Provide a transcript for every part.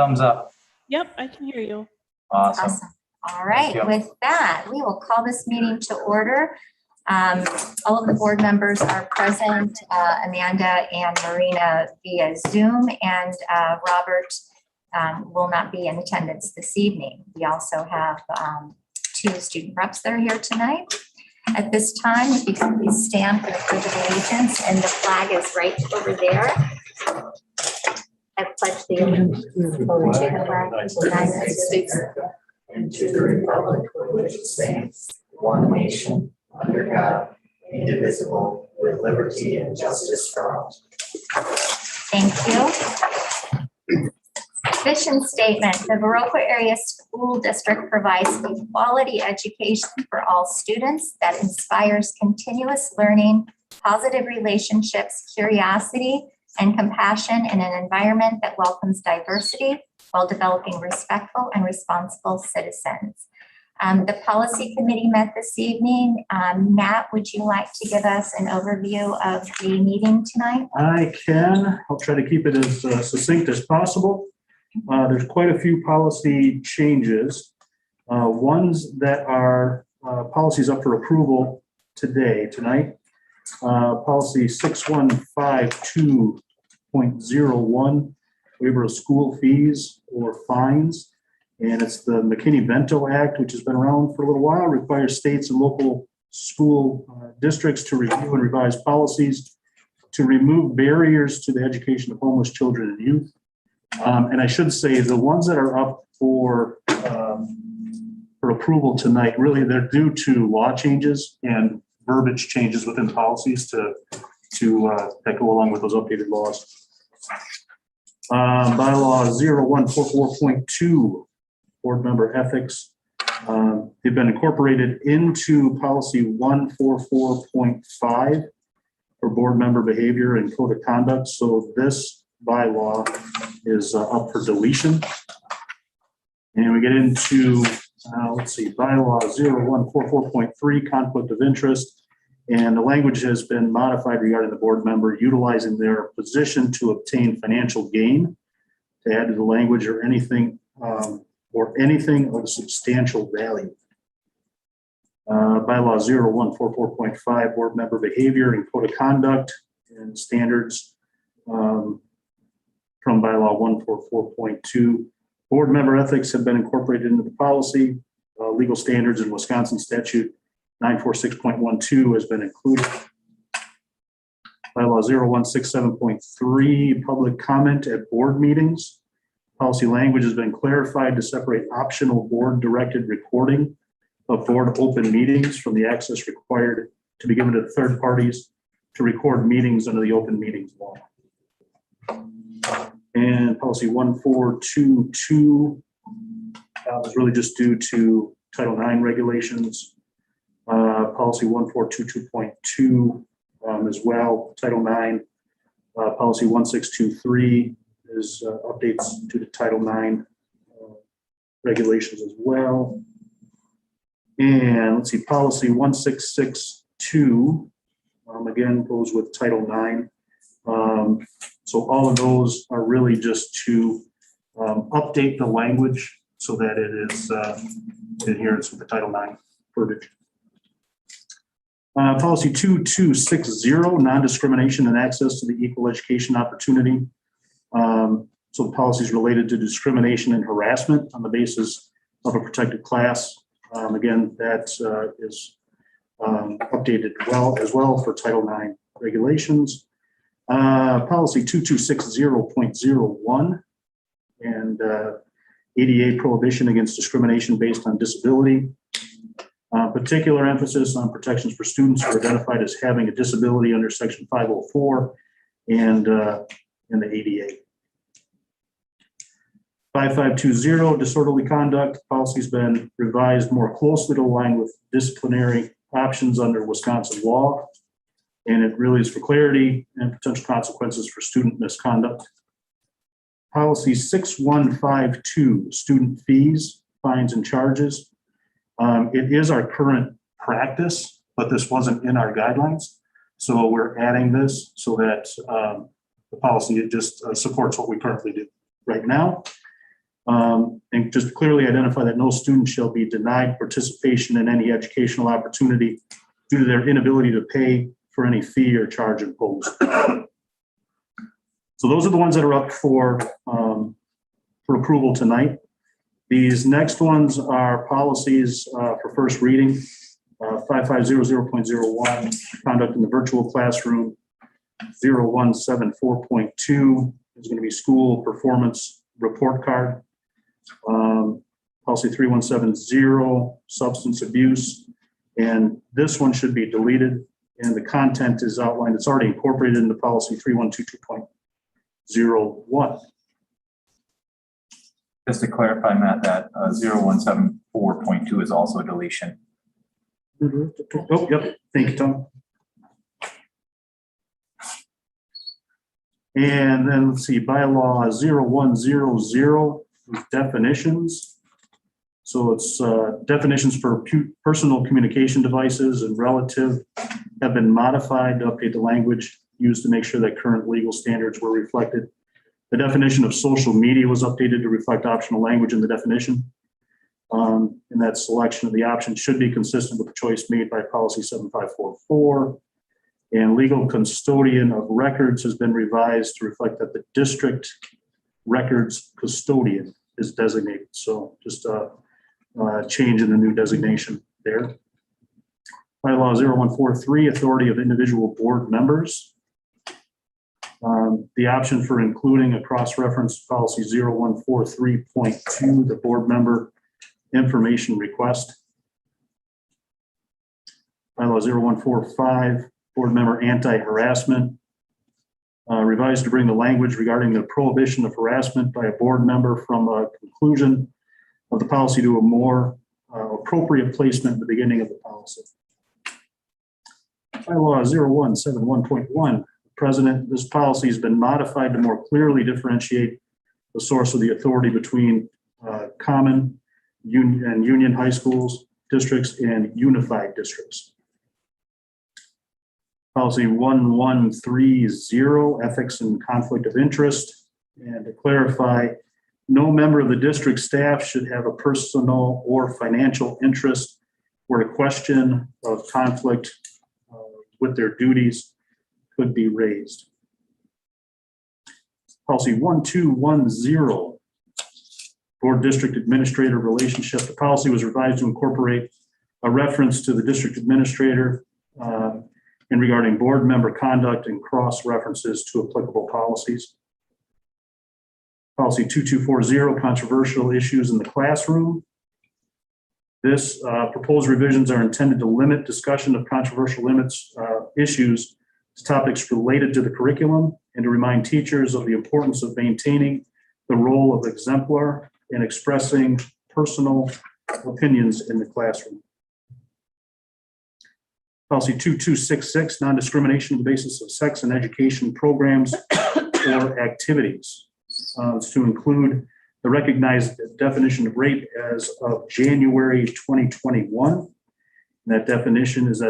Thumbs up. Yep, I can hear you. Awesome. All right, with that, we will call this meeting to order. All of the board members are present, Amanda and Marina via Zoom, and Robert will not be in attendance this evening. We also have 2 student reps that are here tonight. At this time, if you can please stand for the Pledge of Allegiance, and the flag is right over there. I pledge the allegiance to the flag of the United States and to the republic for which it stands, one nation, under God, indivisible, with liberty and justice for all. Thank you. Mission statement: the Viroqua Area School District provides a quality education for all students that inspires continuous learning, positive relationships, curiosity, and compassion in an environment that welcomes diversity while developing respectful and responsible citizens. The policy committee met this evening. Matt, would you like to give us an overview of the meeting tonight? I can. I'll try to keep it as succinct as possible. There's quite a few policy changes. Ones that are policies up for approval tonight. Policy 6152.01, waiver of school fees or fines. And it's the McKinney-Vento Act, which has been around for a little while, requires states and local school districts to review and revise policies to remove barriers to the education of homeless children and youth. And I should say the ones that are up for approval tonight, really they're due to law changes and verbiage changes within the policies that go along with those updated laws. Bylaw 0144.2, board member ethics. They've been incorporated into policy 144.5 for board member behavior and code of conduct. So this bylaw is up for deletion. And we get into, bylaw 0144.3, conflict of interest. And the language has been modified regarding the board member utilizing their position to obtain financial gain, to add to the language or anything of substantial value. Bylaw 0144.5, board member behavior and code of conduct and standards from bylaw 144.2. Board member ethics have been incorporated into the policy. Legal standards in Wisconsin statute 946.12 has been included. Bylaw 0167.3, public comment at board meetings. Policy language has been clarified to separate optional board-directed recording of board open meetings from the access required to be given to third parties to record meetings under the open meetings law. And policy 1422 is really just due to Title IX regulations. Policy 1422.2 as well, Title IX. Policy 1623 is updates due to Title IX regulations as well. And let's see, policy 1662 again goes with Title IX. So all of those are really just to update the language so that it is in adherence with the Title IX verbiage. Policy 2260, non-discrimination and access to the equal education opportunity. So the policies related to discrimination and harassment on the basis of a protected class. Again, that is updated as well for Title IX regulations. Policy 2260.01 and ADA prohibition against discrimination based on disability. Particular emphasis on protections for students who are identified as having a disability under Section 504 and in the ADA. 5520, disorderly conduct. Policy's been revised more closely to align with disciplinary options under Wisconsin law. And it really is for clarity and potential consequences for student misconduct. Policy 6152, student fees, fines, and charges. It is our current practice, but this wasn't in our guidelines. So we're adding this so that the policy, it just supports what we currently do right now. And just clearly identify that no student shall be denied participation in any educational opportunity due to their inability to pay for any fee or charge imposed. So those are the ones that are up for approval tonight. These next ones are policies for first reading. 5500.01, conduct in the virtual classroom. 0174.2 is going to be school performance report card. Policy 3170, substance abuse. And this one should be deleted, and the content is outlined. It's already incorporated into policy 3122.01. Just to clarify, Matt, that 0174.2 is also a deletion. Oh, yep. Thank you, Tom. And then let's see, bylaw 0100 definitions. So it's definitions for personal communication devices and relative have been modified to update the language used to make sure that current legal standards were reflected. The definition of social media was updated to reflect optional language in the definition. And that selection of the option should be consistent with the choice made by policy 7544. And legal custodian of records has been revised to reflect that the district records custodian is designated. So just a change in the new designation there. Bylaw 0143, authority of individual board members. The option for including a cross-reference policy 0143.2, the board member information request. Bylaw 0145, board member anti-harassment. Revised to bring the language regarding the prohibition of harassment by a board member from a conclusion of the policy to a more appropriate placement at the beginning of the policy. Bylaw 0171.1, President, this policy has been modified to more clearly differentiate the source of the authority between common and union high schools, districts, and unified districts. Policy 1130, ethics and conflict of interest. And to clarify, no member of the district staff should have a personal or financial interest where a question of conflict with their duties could be raised. Policy 1210, board district administrator relationship. The policy was revised to incorporate a reference to the district administrator in regarding board member conduct and cross references to applicable policies. Policy 2240, controversial issues in the classroom. This proposed revisions are intended to limit discussion of controversial issues to topics related to the curriculum and to remind teachers of the importance of maintaining the role of exemplar in expressing personal opinions in the classroom. Policy 2266, non-discrimination on the basis of sex and education programs or activities. It's to include the recognized definition of rape as of January 2021. And that definition is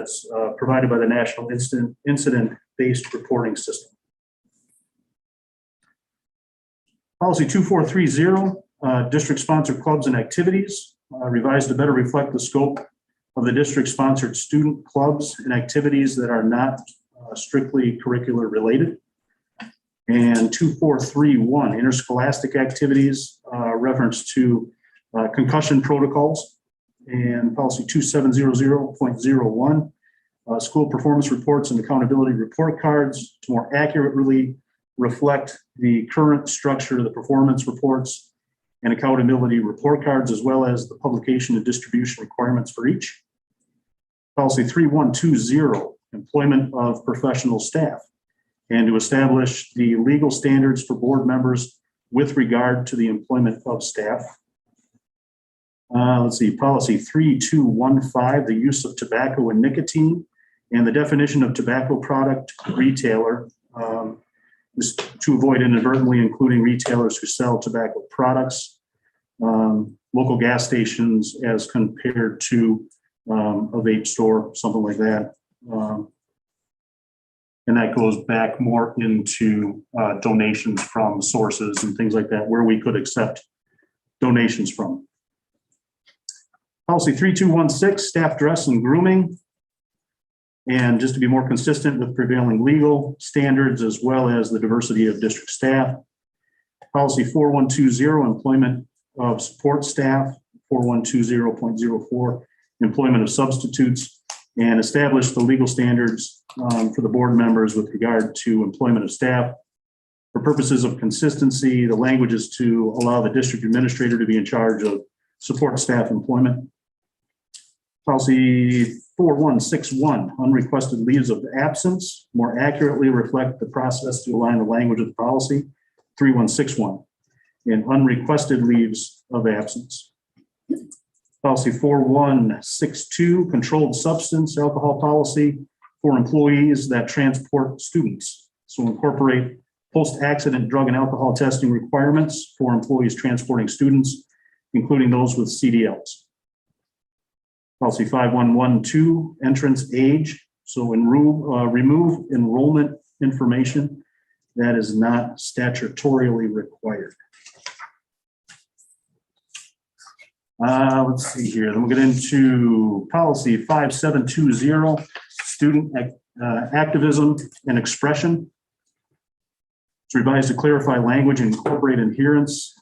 provided by the National Incident-Based Reporting System. Policy 2430, district-sponsored clubs and activities, revised to better reflect the scope of the district-sponsored student clubs and activities that are not strictly curricular related. And 2431, interscholastic activities, reference to concussion protocols. And policy 2700.01, school performance reports and accountability report cards to more accurately reflect the current structure of the performance reports and accountability report cards, as well as the publication and distribution requirements for each. Policy 3120, employment of professional staff, and to establish the legal standards for board members with regard to the employment of staff. Let's see, policy 3215, the use of tobacco and nicotine, and the definition of tobacco product retailer is to avoid inadvertently including retailers who sell tobacco products, local gas stations as compared to a vape store, something like that. And that goes back more into donations from sources and things like that, where we could accept donations from. Policy 3216, staff dress and grooming. And just to be more consistent with prevailing legal standards as well as the diversity of district staff. Policy 4120, employment of support staff, 4120.04, employment of substitutes, and establish the legal standards for the board members with regard to employment of staff. For purposes of consistency, the language is to allow the district administrator to be in charge of support staff employment. Policy 4161, unrequested leaves of absence, more accurately reflect the process to align the language of the policy. 3161, and unrequested leaves of absence. Policy 4162, controlled substance alcohol policy for employees that transport students. So incorporate post-accident drug and alcohol testing requirements for employees transporting students, including those with CDLs. Policy 5112, entrance age. So remove enrollment information that is not statutorily required. Let's see here. Then we'll get into policy 5720, student activism and expression. It's revised to clarify language and incorporate adherence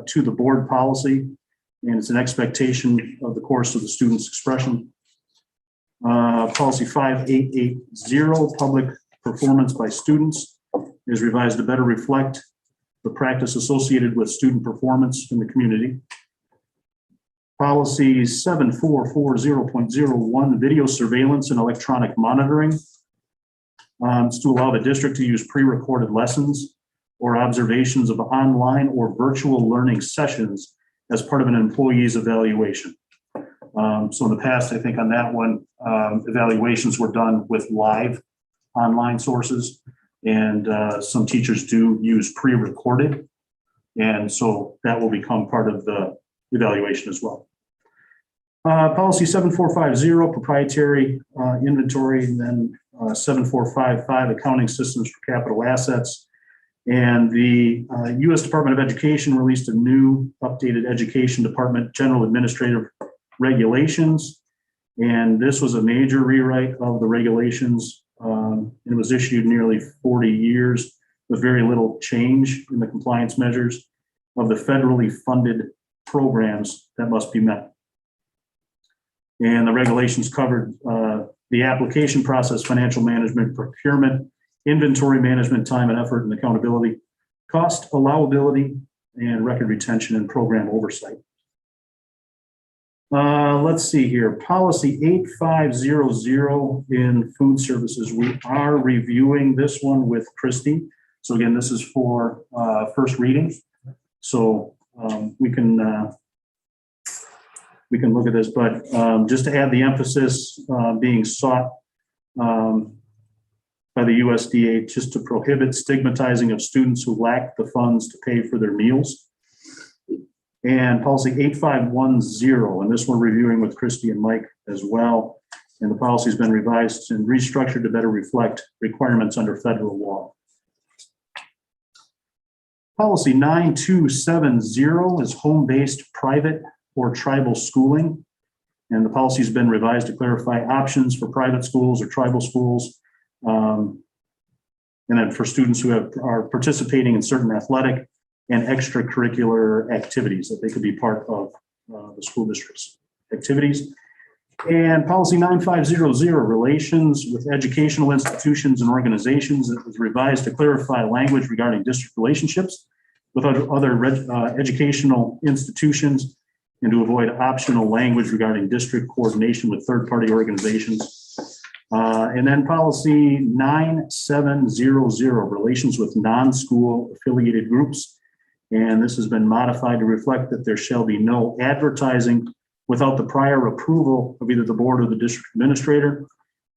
to the board policy, and it's an expectation of the course of the student's expression. Policy 5880, public performance by students, is revised to better reflect the practice associated with student performance in the community. Policy 7440.01, video surveillance and electronic monitoring. It's to allow the district to use pre-recorded lessons or observations of online or virtual learning sessions as part of an employee's evaluation. So in the past, I think on that one, evaluations were done with live online sources, and some teachers do use pre-recorded. And so that will become part of the evaluation as well. Policy 7450, proprietary inventory, and then 7455, accounting systems for capital assets. And the U.S. Department of Education released a new updated Education Department General Administrative Regulations. And this was a major rewrite of the regulations. It was issued nearly 40 years with very little change in the compliance measures of the federally funded programs that must be met. And the regulations covered the application process, financial management, procurement, inventory management, time and effort and accountability, cost allowability, and record retention and program oversight. Let's see here, policy 8500 in food services. We are reviewing this one with Christy. So again, this is for first reading. So we can look at this, but just to add the emphasis being sought by the USDA just to prohibit stigmatizing of students who lack the funds to pay for their meals. And policy 8510, and this one reviewing with Christy and Mike as well. And the policy has been revised and restructured to better reflect requirements under federal law. Policy 9270 is home-based private or tribal schooling. And the policy has been revised to clarify options for private schools or tribal schools. And then for students who are participating in certain athletic and extracurricular activities that they could be part of the school district's activities. And policy 9500, relations with educational institutions and organizations, that was revised to clarify language regarding district relationships with other educational institutions and to avoid optional language regarding district coordination with third-party organizations. And then policy 9700, relations with non-school affiliated groups. And this has been modified to reflect that there shall be no advertising without the prior approval of either the board or the district administrator.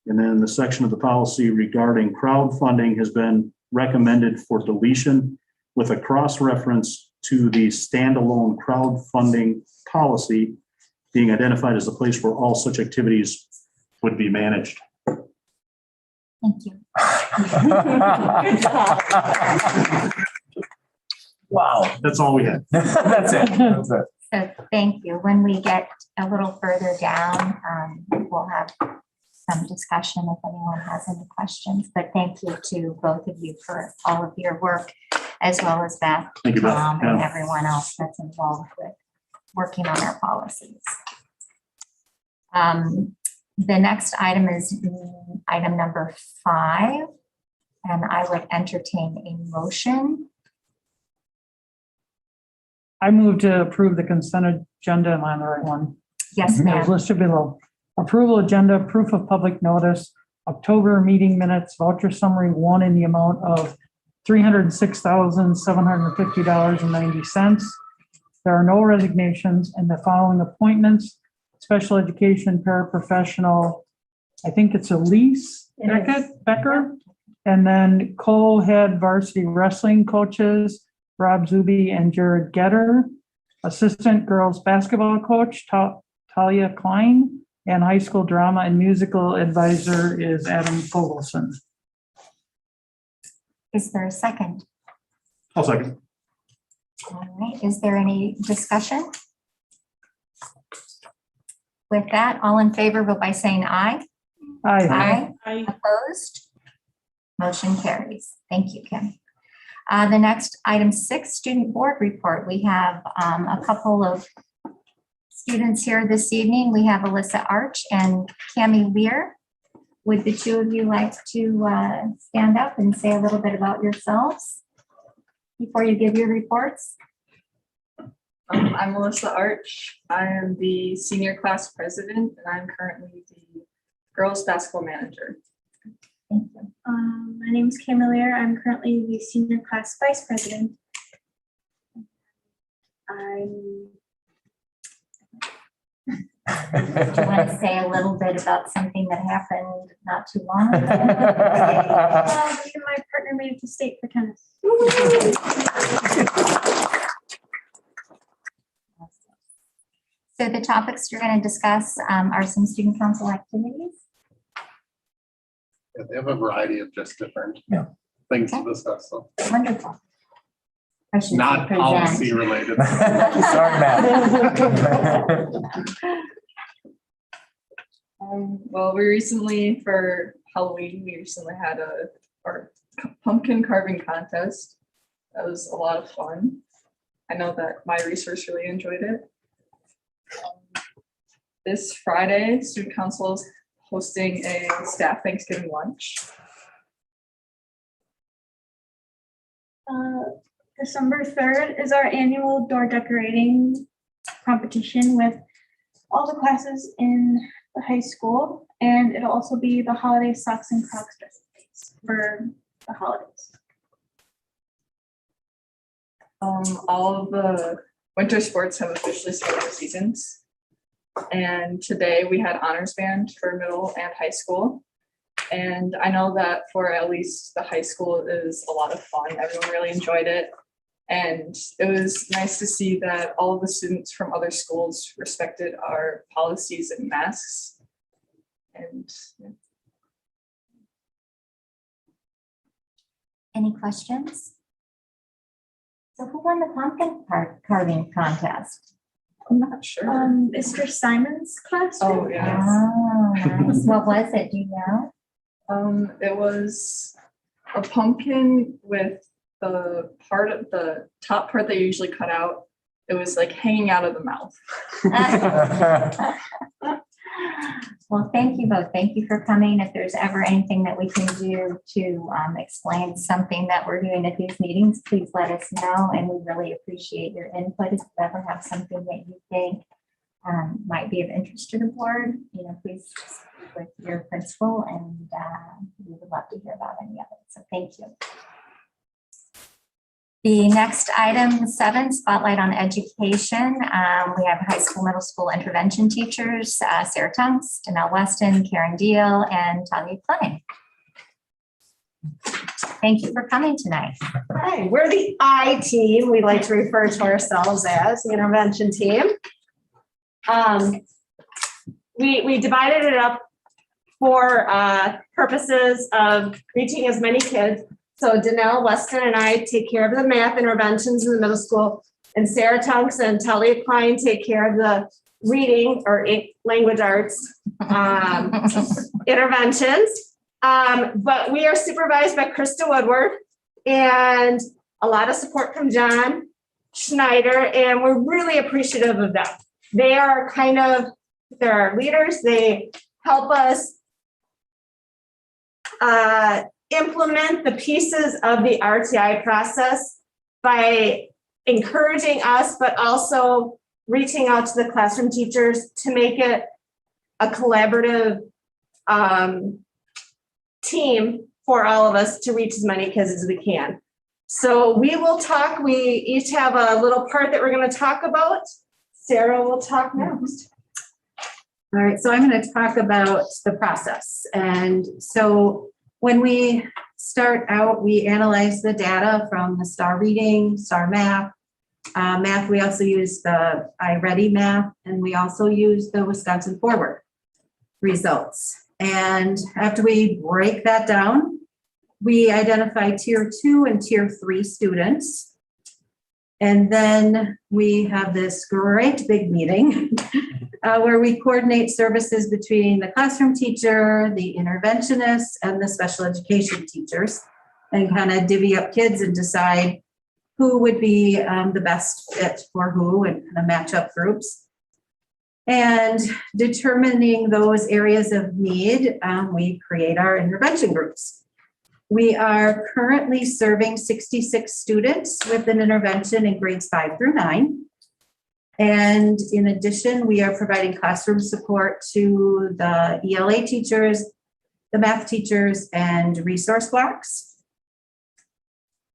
And then the section of the policy regarding crowdfunding has been recommended for deletion with a cross-reference to the standalone crowdfunding policy being identified as the place where all such activities would be managed. Thank you. Wow. That's all we had. That's it. That's it. So thank you. When we get a little further down, we'll have some discussion if anyone has any questions. But thank you to both of you for all of your work, as well as Beth, Thank you, Beth. Tom, and Yeah. everyone else that's involved with working on our policies. The next item is item number 5, and I would entertain a motion. I move to approve the consent agenda. Am I on the right one? Yes, As ma'am. listed below. Approval agenda, proof of public notice, October meeting minutes, voucher summary 1 in the amount of $306,750.90. There are no resignations, and the following appointments: special education paraprofessional, I think it's Elise It is. Becker, and then co-head varsity wrestling coaches, Rob Zuby and Jared Getter, assistant girls basketball coach, Talia Klein, and high school drama and musical advisor is Adam Fogelson. Is there a second? I'll second. All right, is there any discussion? With that, all in favor, vote by saying aye. Aye. Opposed? Motion carries. Thank you, Kim. The next item 6, student board report. We have a couple of students here this evening. We have Alyssa Arch and Cami Lear. Would the two of you like to stand up and say a little bit about yourselves before you give your reports? I'm Melissa Arch. I am the senior class president, and I'm currently the girls basketball manager. Thank you. My name is Camille. I'm currently the senior class vice president. Do you want to say a little bit about something that happened not too long ago? Me and my partner made it to state for tennis. So the topics you're going to discuss are some student council activities. Yeah, they have a variety of just different things to discuss, so Wonderful. I should say not present. policy related. Sorry, Matt. Well, we recently, for Halloween, we recently had our pumpkin carving contest. That was a lot of fun. I know that my resource really enjoyed it. This Friday, student council is hosting a staff Thanksgiving lunch. December 3rd is our annual door decorating competition with all the classes in the high school, and it'll also be the holiday socks and Crocs dress days for the holidays. All of the winter sports have officially started their seasons. And today we had honors band for middle and high school. And I know that for at least the high school is a lot of fun. Everyone really enjoyed it. And it was nice to see that all of the students from other schools respected our policies and masks. And yeah. Any questions? So who won the pumpkin carving contest? I'm not sure. Mr. Simon's class. Oh, yeah. Oh, nice. What was it? Do you know? It was a pumpkin with the part of the top part that you usually cut out. It was like hanging out of the mouth. Well, thank you both. Thank you for coming. If there's ever anything that we can do to explain something that we're doing at these meetings, please let us know. And we really appreciate your input. If you ever have something that you think might be of interest to the board, please speak with your principal, and we would love to hear about any of it. So thank you. The next item 7, spotlight on education. We have high school, middle school intervention teachers, Sarah Tunks, Danelle Weston, Karen Deal, and Talia Klein. Thank you for coming tonight. Hi, we're the I team. We like to refer to ourselves as the intervention team. We divided it up for purposes of reaching as many kids. So Danelle Weston and I take care of the math interventions in the middle school, and Sarah Tunks and Talia Klein take care of the reading or language arts interventions. But we are supervised by Krista Woodward and a lot of support from John Schneider, and we're really appreciative of them. They are they're our leaders. They help us implement the pieces of the RTI process by encouraging us, but also reaching out to the classroom teachers to make it a collaborative team for all of us to reach as many kids as we can. So we will talk. We each have a little part that we're going to talk about. Sarah will talk next. All right, so I'm going to talk about the process. And so when we start out, we analyze the data from the STAR reading, STAR math. Math, we also use the iReady math, and we also use the Wisconsin Forward results. And after we break that down, we identify tier 2 and tier 3 students. And then we have this great big meeting where we coordinate services between the classroom teacher, the interventionist, and the special education teachers, and kind of divvy up kids and decide who would be the best fit for who, and kind of match up groups. And determining those areas of need, we create our intervention groups. We are currently serving 66 students with an intervention in grades 5 through 9. And in addition, we are providing classroom support to the ELA teachers, the math teachers, and resource blocks.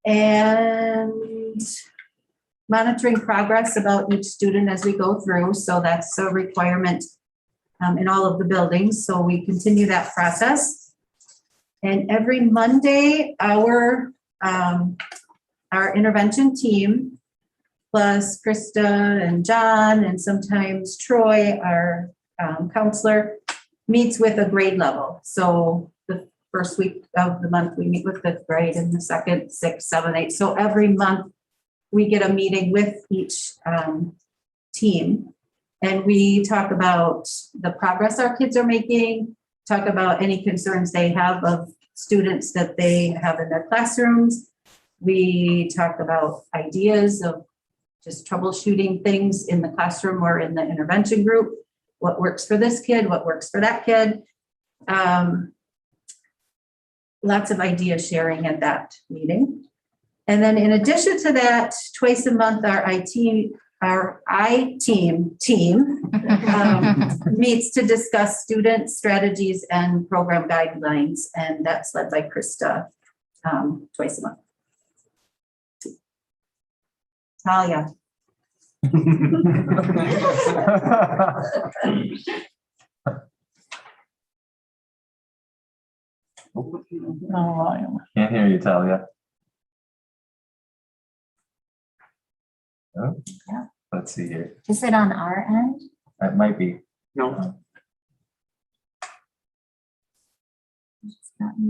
And monitoring progress about each student as we go through. So that's a requirement in all of the buildings. So we continue that process. And every Monday, our intervention team, plus Krista and John, and sometimes Troy, our counselor, meets with a grade level. So the first week of the month, we meet with 5th grade, and the second, 6th, 7th, 8th. So every month, we get a meeting with each team, and we talk about the progress our kids are making, talk about any concerns they have of students that they have in their classrooms. We talk about ideas of just troubleshooting things in the classroom or in the intervention group. What works for this kid, what works for that kid. Lots of idea sharing at that meeting. And then in addition to that, twice a month, our I-team meets to discuss student strategies and program guidelines, and that's led by Krista twice a month. Talia. No, Can't hear you, Talia. Oh, Yeah. Let's see here. Is it on our end? That might be. No.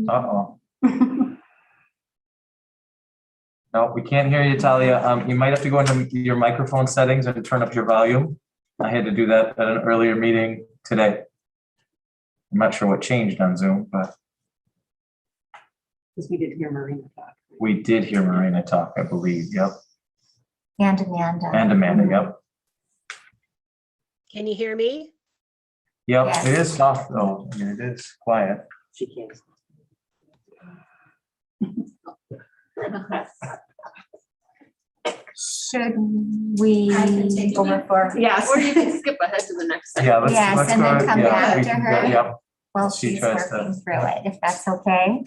Uh-oh. No, we can't hear you, Talia. You might have to go into your microphone settings and turn up your volume. I had to do that at an earlier meeting today. I'm not sure what changed on Zoom, but Because we didn't hear Marina talk. we did hear Marina talk, I believe. Yep. And Amanda. And Amanda, yep. Can you hear me? Yep, Yes. it is soft though. I mean, it is quiet. She can't. Should we go before? Yes. Or you can skip ahead to the next section. Yeah, let's. Yes, let's and go then ahead. come Yeah, back we to can go- her. Yep. While She she's tries to- working through it, if that's okay.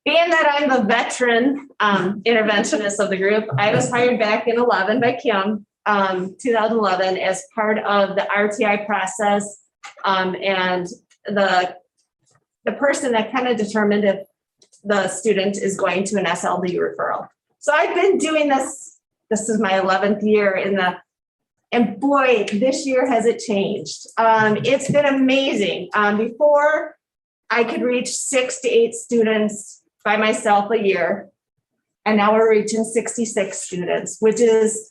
Being that I'm the veteran interventionist of the group, I was hired back in 11 by Kim, 2011, as part of the RTI process. And the person that kind of determined if the student is going to an SLD referral. So I've been doing this is my 11th year and boy, this year has it changed. It's been amazing. Before I could reach 6 to 8 students by myself a year. And now we're reaching 66 students, which is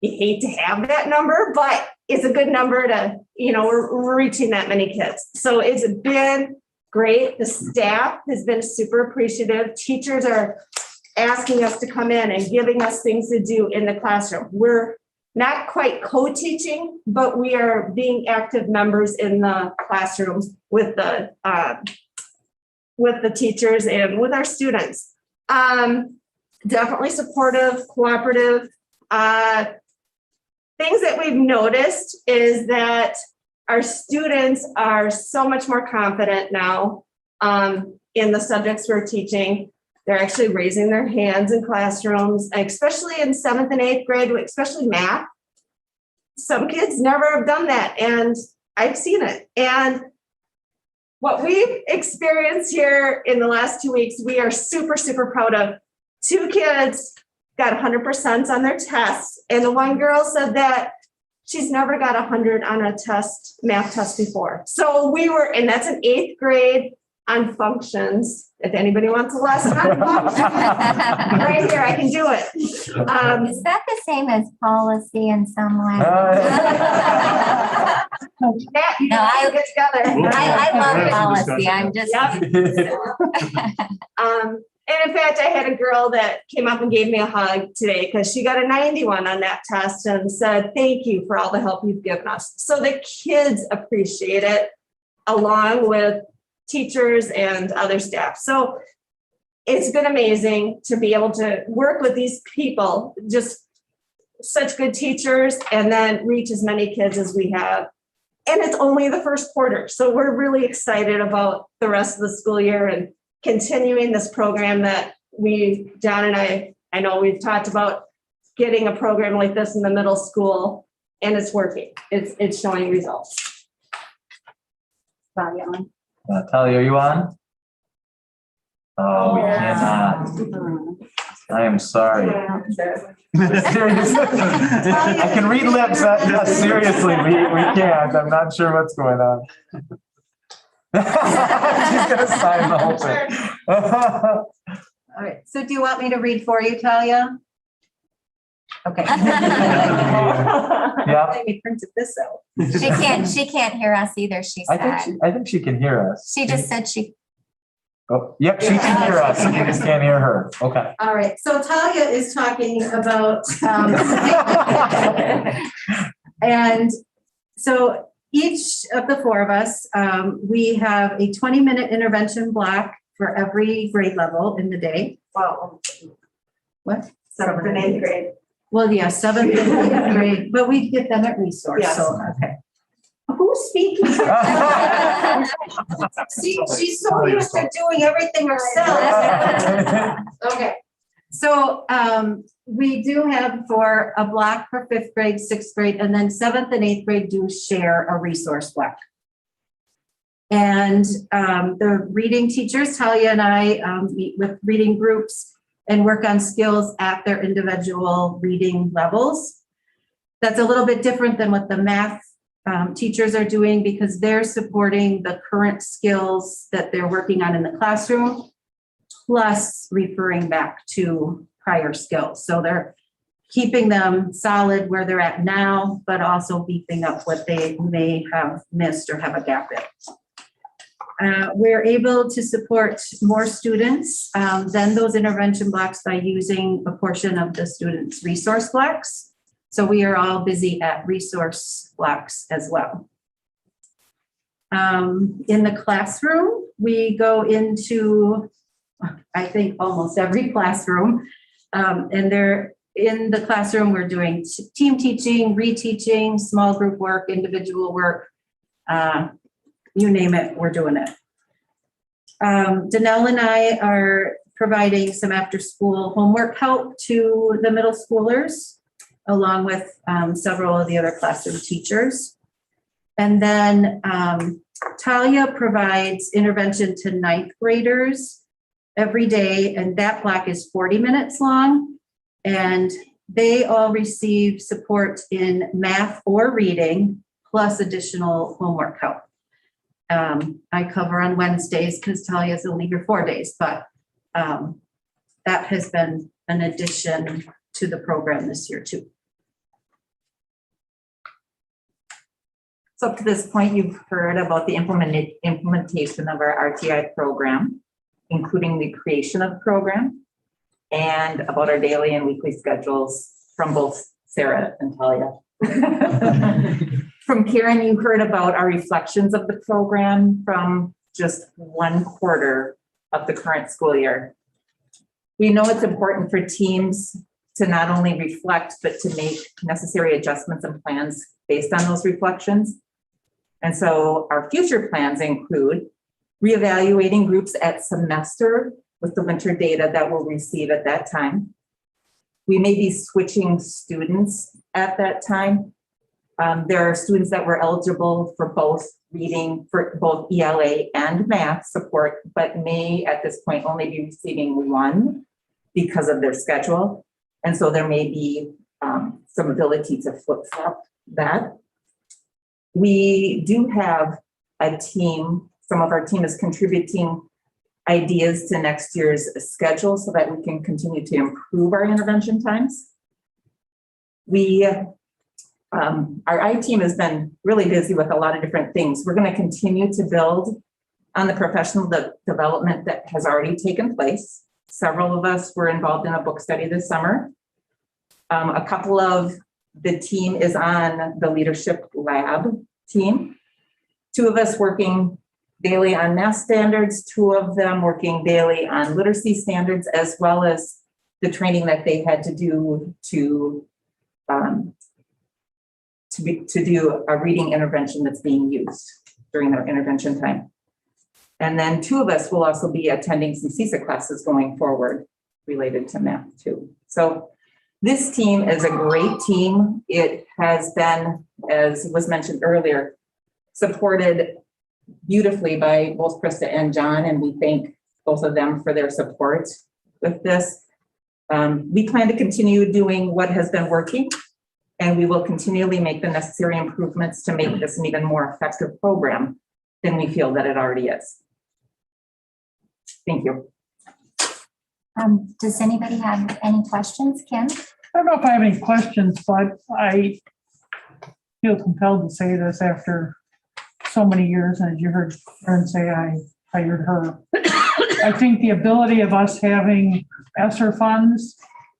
you hate to have that number, but it's a good number to, we're reaching that many kids. So it's been great. The staff has been super appreciative. Teachers are asking us to come in and giving us things to do in the classroom. We're not quite co-teaching, but we are being active members in the classrooms with the teachers and with our students. Definitely supportive, cooperative. Things that we've noticed is that our students are so much more confident now in the subjects we're teaching. They're actually raising their hands in classrooms, especially in 7th and 8th grade, especially math. Some kids never have done that, and I've seen it. And what we've experienced here in the last 2 weeks, we are super, super proud of. 2 kids got 100% on their tests, and the one girl said that she's never got 100 on a test, math test before. So and that's an 8th grade on functions. If anybody wants a lesson on functions, right here, I can do it. Is that the same as policy in some way? Matt, you No, guys get together. I love Discussion. policy. I'm just. And in fact, I had a girl that came up and gave me a hug today because she got a 91 on that test and said, thank you for all the help you've given us. So the kids appreciate it, along with teachers and other staff. So it's been amazing to be able to work with these people, just such good teachers, and then reach as many kids as we have. And it's only the first quarter. So we're really excited about the rest of the school year and continuing this program that John and I know we've talked about getting a program like this in the middle school, and it's working. It's showing results. Talia. Talia, are you on? Oh, we cannot. I am sorry. Seriously. I can read lips. Seriously, we can't. I'm not sure what's going on. She's gonna sign the whole thing. All right, so do you want me to read for you, Talia? Okay. Yeah. Maybe printed this out. She can't hear us either, she said. I think she can hear us. She just said she. Oh, yep, she can hear us. We just can't hear her. Okay. All right, so Talia is talking about, and so each of the 4 of us, we have a 20-minute intervention block for every grade level in the day. Wow. What? 7th and 8th grade. Well, yeah, 7th and 8th grade, but we get them at resource, Yes. so, okay. Who's speaking? See, she's so used to doing everything herself. Okay, so we do have for a block for 5th grade, 6th grade, and then 7th and 8th grade do share a resource block. And the reading teachers, Talia and I, meet with reading groups and work on skills at their individual reading levels. That's a little bit different than what the math teachers are doing, because they're supporting the current skills that they're working on in the classroom, plus referring back to prior skills. So they're keeping them solid where they're at now, but also beefing up what they may have missed or have a gap in. We're able to support more students than those intervention blocks by using a portion of the students' resource blocks. So we are all busy at resource blocks as well. In the classroom, we go into, I think, almost every classroom. And they're in the classroom, we're doing team teaching, reteaching, small group work, individual work, you name it, we're doing it. Danelle and I are providing some after-school homework help to the middle schoolers, along with several of the other classroom teachers. And then Talia provides intervention to 9th graders every day, and that block is 40 minutes long. And they all receive support in math or reading, plus additional homework help. I cover on Wednesdays because Talia's only here 4 days, but that has been an addition to the program this year too. So up to this point, you've heard about the implementation of our RTI program, including the creation of the program, and about our daily and weekly schedules from both Sarah and Talia. From Karen, you heard about our reflections of the program from just 1 quarter of the current school year. We know it's important for teams to not only reflect, but to make necessary adjustments and plans based on those reflections. And so our future plans include reevaluating groups at semester with the winter data that we'll receive at that time. We may be switching students at that time. There are students that were eligible for both reading, for both ELA and math support, but may at this point only be receiving one because of their schedule. And so there may be some ability to flip-flop that. We do have a team, some of our team is contributing ideas to next year's schedule so that we can continue to improve our intervention times. Our I team has been really busy with a lot of different things. We're going to continue to build on the professional development that has already taken place. Several of us were involved in a book study this summer. A couple of the team is on the leadership lab team. 2 of us working daily on math standards, 2 of them working daily on literacy standards, as well as the training that they had to do to do a reading intervention that's being used during their intervention time. And then 2 of us will also be attending some CISA classes going forward related to math too. So this team is a great team. It has been, as was mentioned earlier, supported beautifully by both Krista and John, and we thank both of them for their support with this. We plan to continue doing what has been working, and we will continually make the necessary improvements to make this an even more effective program than we feel that it already is. Thank you. Does anybody have any questions, Kim? I don't know if I have any questions, but I feel compelled to say this after so many years, and as you heard Karen say, I hired her. I think the ability of us having ESSER funds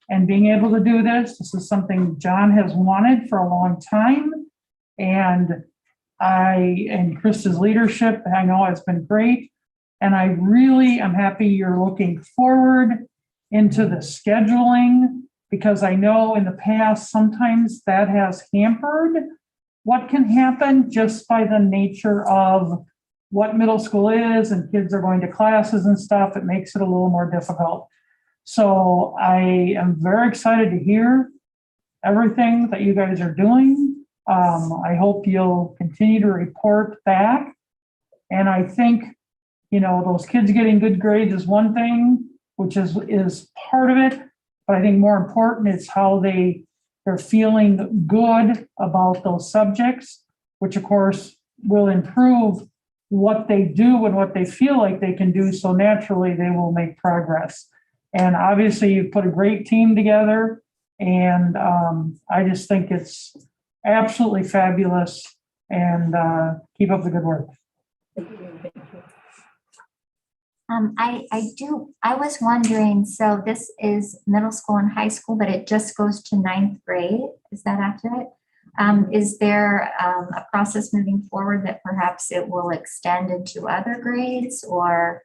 and being able to do this is something John has wanted for a long time. And Krista's leadership, I know it's been great. And I really am happy you're looking forward into the scheduling, because I know in the past, sometimes that has hampered what can happen just by the nature of what middle school is and kids are going to classes and stuff. It makes it a little more difficult. So I am very excited to hear everything that you guys are doing. I hope you'll continue to report back. And I think, you know, those kids getting good grades is one thing, which is part of it. But I think more important is how they're feeling good about those subjects, which of course will improve what they do and what they feel like they can do. So naturally they will make progress. And obviously you've put a great team together, and I just think it's absolutely fabulous, and keep up the good work. I was wondering, so this is middle school and high school, but it just goes to 9th grade. Is that accurate? Is there a process moving forward that perhaps it will extend into other grades? Or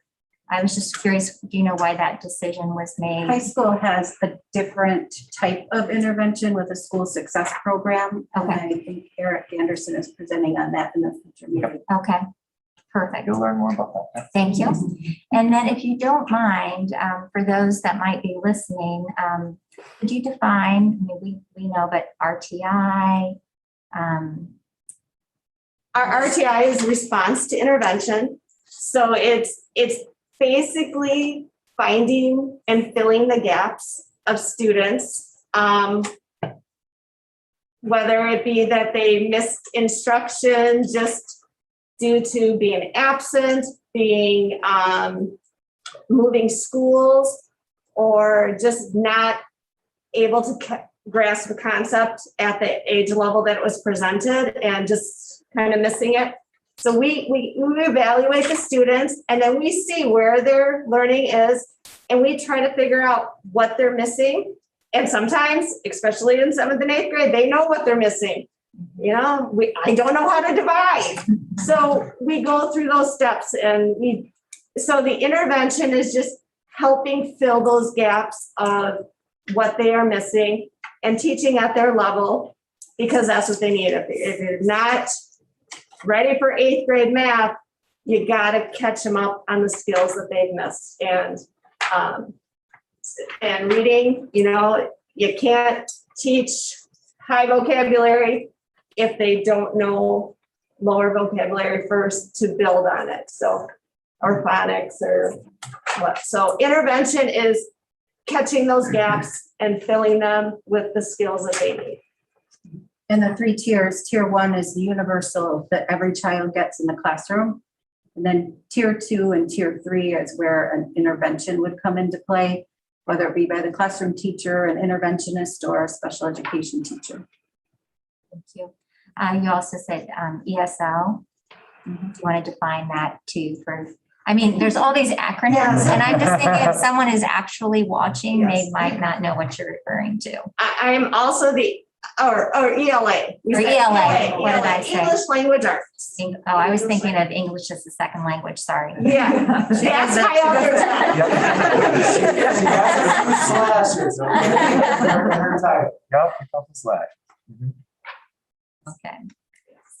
I was just curious, do you know why that decision was made? High school has a different type of intervention with a school success program. Okay. And I think Eric Anderson is presenting on that in the future meeting. Okay, perfect. You'll learn more about that. Thank you. And then if you don't mind, for those that might be listening, could you define, I mean, we know, but RTI? Our RTI is response to intervention. So it's basically finding and filling the gaps of students, whether it be that they missed instruction just due to being absent, being moving schools, or just not able to grasp the concept at the age level that it was presented, and just kind of missing it. So we evaluate the students and then we see where their learning is and we try to figure out what they're missing. And sometimes, especially in 7th and 8th grade, they know what they're missing. You know, I don't know how to divide. So we go through those steps and so the intervention is just helping fill those gaps of what they are missing and teaching at their level because that's what they need. If you're not ready for 8th grade math, you gotta catch them up on the skills that they've missed. And reading, you know, you can't teach high vocabulary if they don't know lower vocabulary first to build on it. So, or phonics or what. So intervention is catching those gaps and filling them with the skills that they need. And the 3 tiers, tier 1 is the universal that every child gets in the classroom. And then tier 2 and tier 3 is where an intervention would come into play, whether it be by the classroom teacher, an interventionist, or a special education teacher. Thank you. You also said ESL. Do you want to define that too for, I mean, there's all these acronyms and I'm just thinking if someone is actually watching, they might not know what you're referring to. I'm also or ELA. Or ELA, what did I say? English language arts. Oh, I was thinking of English as a second language, sorry. Yeah, that's my other Yep, pick up the slack. Okay.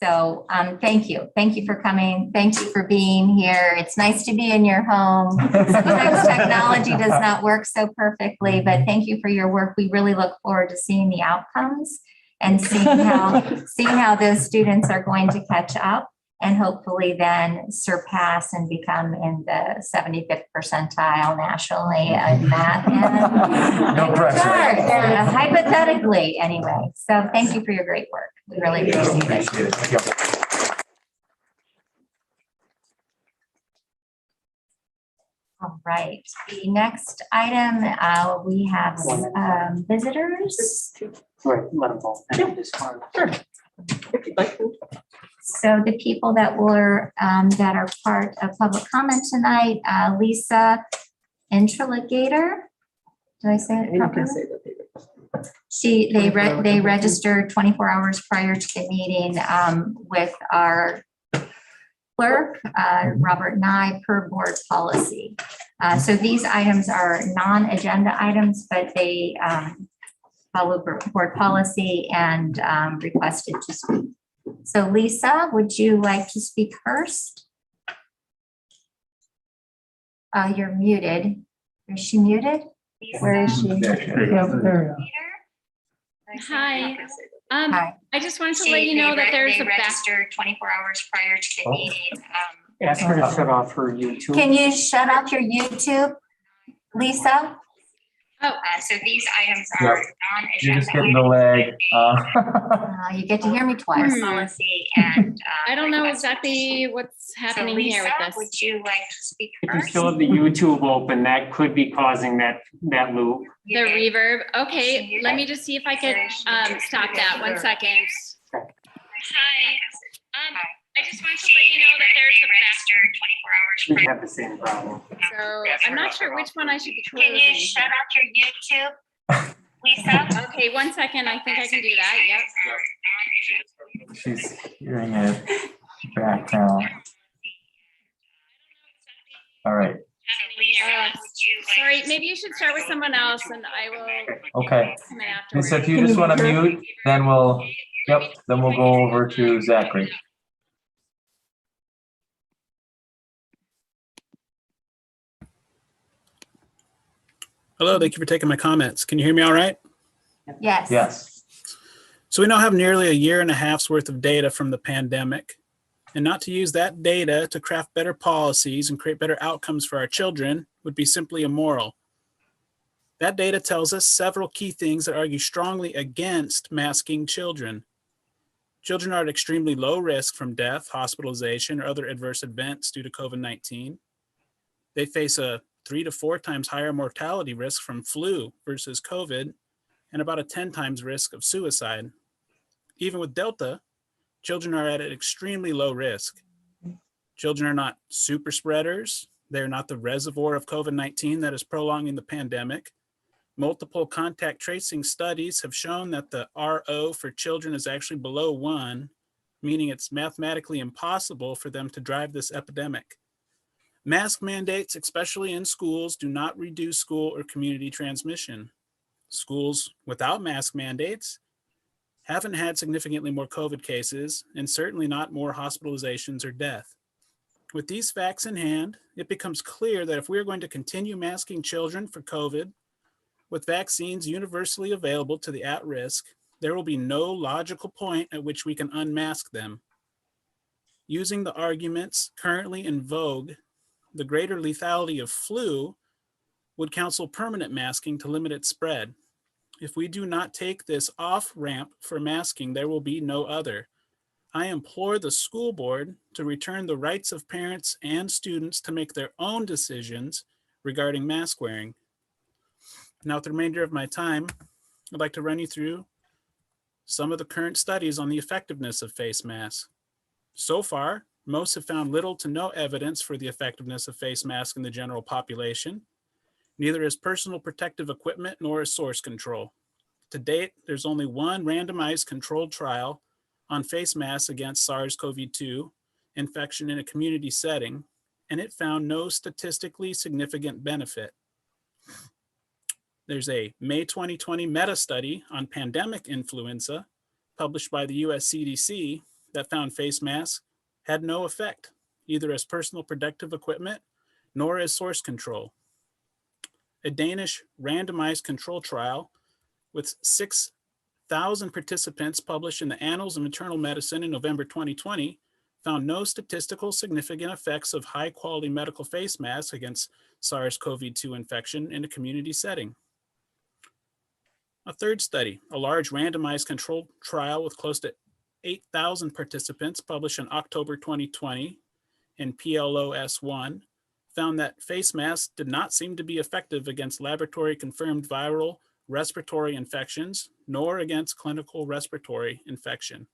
So thank you. Thank you for coming. Thank you for being here. It's nice to be in your home. Sometimes technology does not work so perfectly, but thank you for your work. We really look forward to seeing the outcomes and seeing how those students are going to catch up and hopefully then surpass and become in the 75th percentile nationally in math. No pressure. Hypothetically, anyway. So thank you for your great work. We really appreciate it. Thank you. All right. The next item, we have visitors. Right, let them go. Sure. So the people that were that are part of public comment tonight, Lisa Intraligator. Did I say it properly? They registered 24 hours prior to the meeting with our clerk, Robert Nye, per board policy. So these items are non-agenda items, but they follow board policy and requested to speak. So Lisa, would you like to speak first? You're muted. Is she muted? Where is she? There you Hi. Hi. I just wanted to let you know that there's a registered 24 hours prior to the meeting. Ask her to shut off her YouTube. Can you shut off your YouTube, Lisa? Oh, so these items Yep. are non-agenda. You're just getting the lag. You get to hear me twice. Policy and. I don't know exactly what's happening here with this. Would you like to speak If you first? still have the YouTube open, that could be causing that loop. The reverb. Okay, let me just see if I could stop that. 1 second. Hi. I just wanted to let you know that there's a We have the same problem. So I'm not sure which one I should be Can closing. you shut off your YouTube, Lisa? Okay, 1 second. I think I can do that. Yep. She's hearing it back now. All right. Sorry, maybe you should start with someone else and I will Okay. come in afterwards. Lisa, if you just want to mute, then we'll go over to Zachary. Hello, thank you for taking my comments. Can you hear me all right? Yes. Yes. So we now have nearly a year and a half's worth of data from the pandemic. And not to use that data to craft better policies and create better outcomes for our children would be simply immoral. That data tells us several key things that argue strongly against masking children. Children are at extremely low risk from death, hospitalization, or other adverse events due to COVID-19. They face a 3 to 4 times higher mortality risk from flu versus COVID, and about a 10 times risk of suicide. Even with Delta, children are at an extremely low risk. Children are not super spreaders. They're not the reservoir of COVID-19 that is prolonging the pandemic. Multiple contact tracing studies have shown that the RO for children is actually below 1, meaning it's mathematically impossible for them to drive this epidemic. Mask mandates, especially in schools, do not reduce school or community transmission. Schools without mask mandates haven't had significantly more COVID cases and certainly not more hospitalizations or death. With these facts in hand, it becomes clear that if we are going to continue masking children for COVID, with vaccines universally available to the at-risk, there will be no logical point at which we can unmask them. Using the arguments currently in vogue, the greater lethality of flu would counsel permanent masking to limit its spread. If we do not take this off-ramp for masking, there will be no other. I implore the school board to return the rights of parents and students to make their own decisions regarding mask wearing. Now, with the remainder of my time, I'd like to run you through some of the current studies on the effectiveness of face masks. So far, most have found little to no evidence for the effectiveness of face masks in the general population, neither as personal protective equipment nor as source control. To date, there's only one randomized controlled trial on face masks against SARS-CoV-2 infection in a community setting, and it found no statistically significant benefit. There's a May 2020 meta-study on pandemic influenza published by the US CDC that found face masks had no effect, either as personal protective equipment nor as source control. A Danish randomized control trial with 6,000 participants published in the Annals of Maternal Medicine in November 2020 found no statistical significant effects of high quality medical face masks against SARS-CoV-2 infection in a community setting. A third study, a large randomized controlled trial with close to 8,000 participants published in October 2020 in PLOS1, found that face masks did not seem to be effective against laboratory confirmed viral respiratory infections, nor against clinical respiratory infection.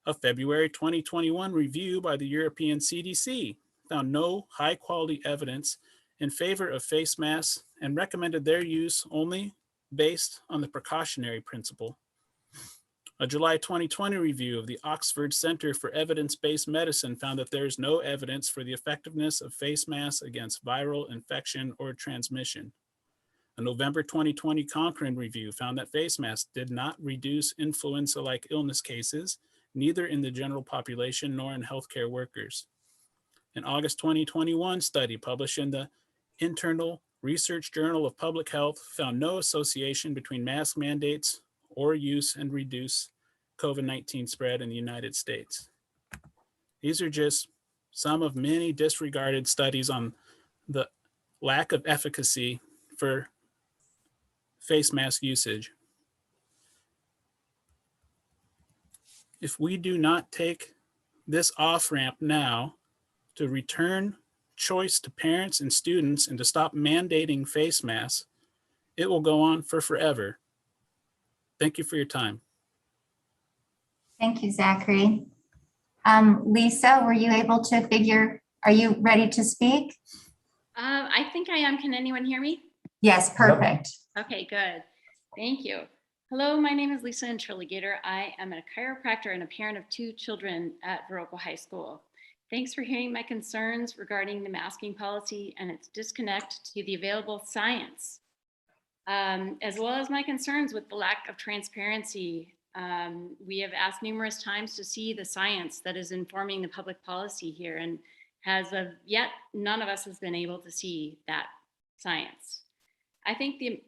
A February 2021 review by the European CDC found no high quality evidence in favor of face masks and recommended their use only based on the precautionary principle. A July 2020 review of the Oxford Center for Evidence-Based Medicine found that there is no evidence for the effectiveness of face masks against viral infection or transmission. A November 2020 Cochrane review found that face masks did not reduce influenza-like illness cases, neither in the general population nor in healthcare workers. An August 2021 study published in the Internal Research Journal of Public Health found no association between mask mandates or use and reduce COVID-19 spread in the United States. These are just some of many disregarded studies on the lack of efficacy for face mask usage. If we do not take this off-ramp now to return choice to parents and students and to stop mandating face masks, it will go on for forever. Thank you for your time. Thank you, Zachary. Lisa, were you able to are you ready to speak? I think I am. Can anyone hear me? Yes, perfect. Okay, good. Thank you. Hello, my name is Lisa Interligator. I am a chiropractor and a parent of 2 children at Viroqua High School. Thanks for hearing my concerns regarding the masking policy and its disconnect to the available science, as well as my concerns with the lack of transparency. We have asked numerous times to see the science that is informing the public policy here, and as of yet, none of us has been able to see that science. I think the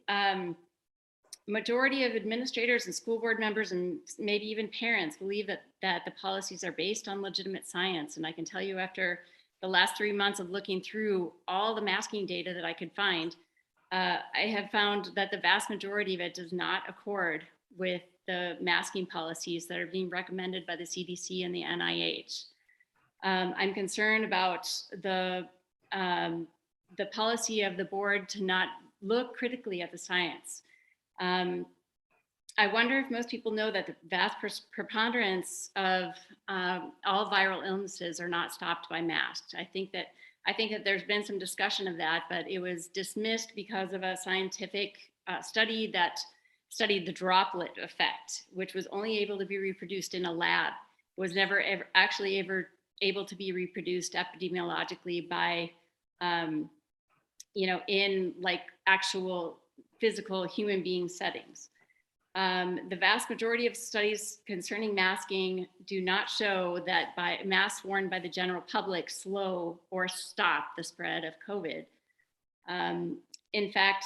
majority of administrators and school board members and maybe even parents believe that the policies are based on legitimate science. And I can tell you after the last 3 months of looking through all the masking data that I could find, I have found that the vast majority of it does not accord with the masking policies that are being recommended by the CDC and the NIH. I'm concerned about the policy of the board to not look critically at the science. I wonder if most people know that the vast preponderance of all viral illnesses are not stopped by masks. I think that there's been some discussion of that, but it was dismissed because of a scientific study that studied the droplet effect, which was only able to be reproduced in a lab, was never ever able to be reproduced epidemiologically by, in like actual physical human being settings. The vast majority of studies concerning masking do not show that by masks worn by the general public slow or stop the spread of COVID. In fact,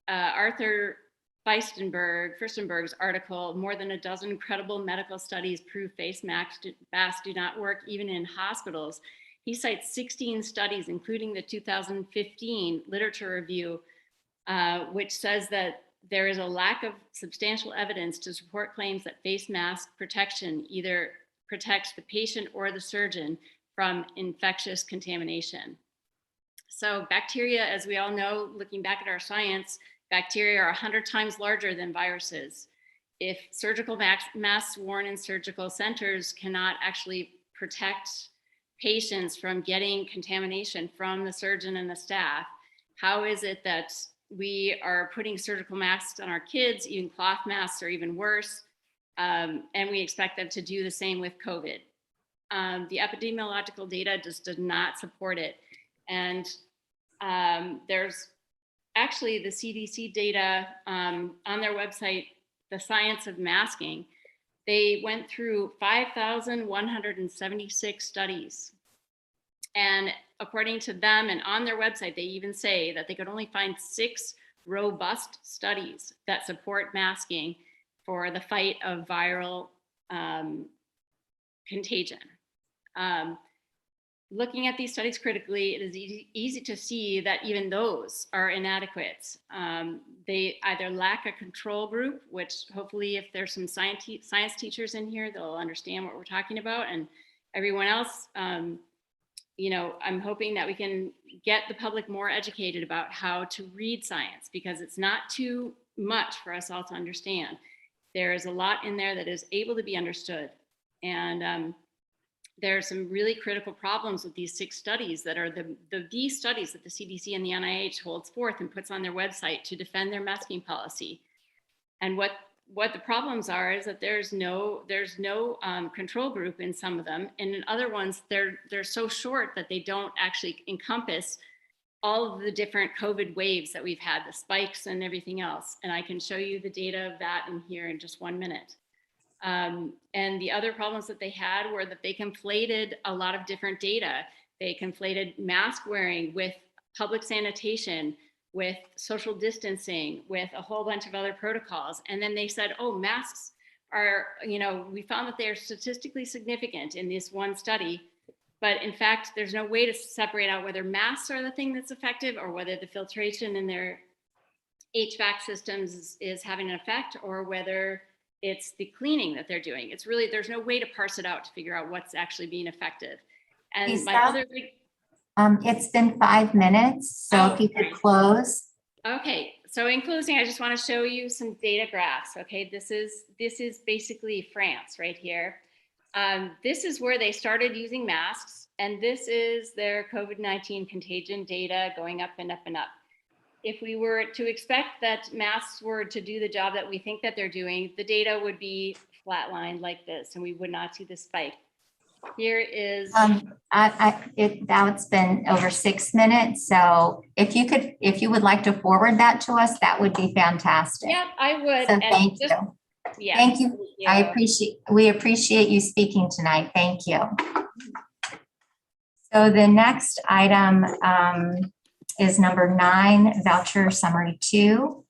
Arthur Furstenberg's article, "More than a dozen credible medical studies prove face masks do not work even in hospitals." He cites 16 studies, including the 2015 literature review, which says that there is a lack of substantial evidence to support claims that face mask protection either protects the patient or the surgeon from infectious contamination. So bacteria, as we all know, looking back at our science, bacteria are 100 times larger than viruses. If surgical masks worn in surgical centers cannot actually protect patients from getting contamination from the surgeon and the staff, how is it that we are putting surgical masks on our kids, even cloth masks are even worse, and we expect them to do the same with COVID? The epidemiological data just does not support it. And there's actually the CDC data on their website, The Science of Masking. They went through 5,176 studies. And according to them and on their website, they even say that they could only find 6 robust studies that support masking for the fight of viral contagion. Looking at these studies critically, it is easy to see that even those are inadequate. They either lack a control group, which hopefully if there's some science teachers in here, they'll understand what we're talking about, and everyone else, I'm hoping that we can get the public more educated about how to read science, because it's not too much for us all to understand. There is a lot in there that is able to be understood. And there are some really critical problems with these 6 studies that are the studies that the CDC and the NIH holds forth and puts on their website to defend their masking policy. And what the problems are is that there's no control group in some of them, and in other ones they're so short that they don't actually encompass all of the different COVID waves that we've had, the spikes and everything else. And I can show you the data of that in here in just 1 minute. And the other problems that they had were that they conflated a lot of different data. They conflated mask wearing with public sanitation, with social distancing, with a whole bunch of other protocols. And then they said, oh, masks are, we found that they're statistically significant in this one study, but in fact, there's no way to separate out whether masks are the thing that's effective or whether the filtration in their HVAC systems is having an effect, or whether it's the cleaning that they're doing. It's really, there's no way to parse it out to figure out what's actually being effective. And Lisa? my other big, It's been 5 minutes, so if you could close. okay, so in closing, I just want to show you some data graphs. Okay, this is basically France right here. This is where they started using masks, and this is their COVID-19 contagion data going up and up and up. If we were to expect that masks were to do the job that we think that they're doing, the data would be flatlined like this, and we would not see the spike. Here is. Now it's been over 6 minutes, so if you would like to forward that to us, that would be fantastic. Yeah, I would. So thank you. Yeah. Thank you. We appreciate you speaking tonight. Thank you. So the next item is number 9, voucher summary 2.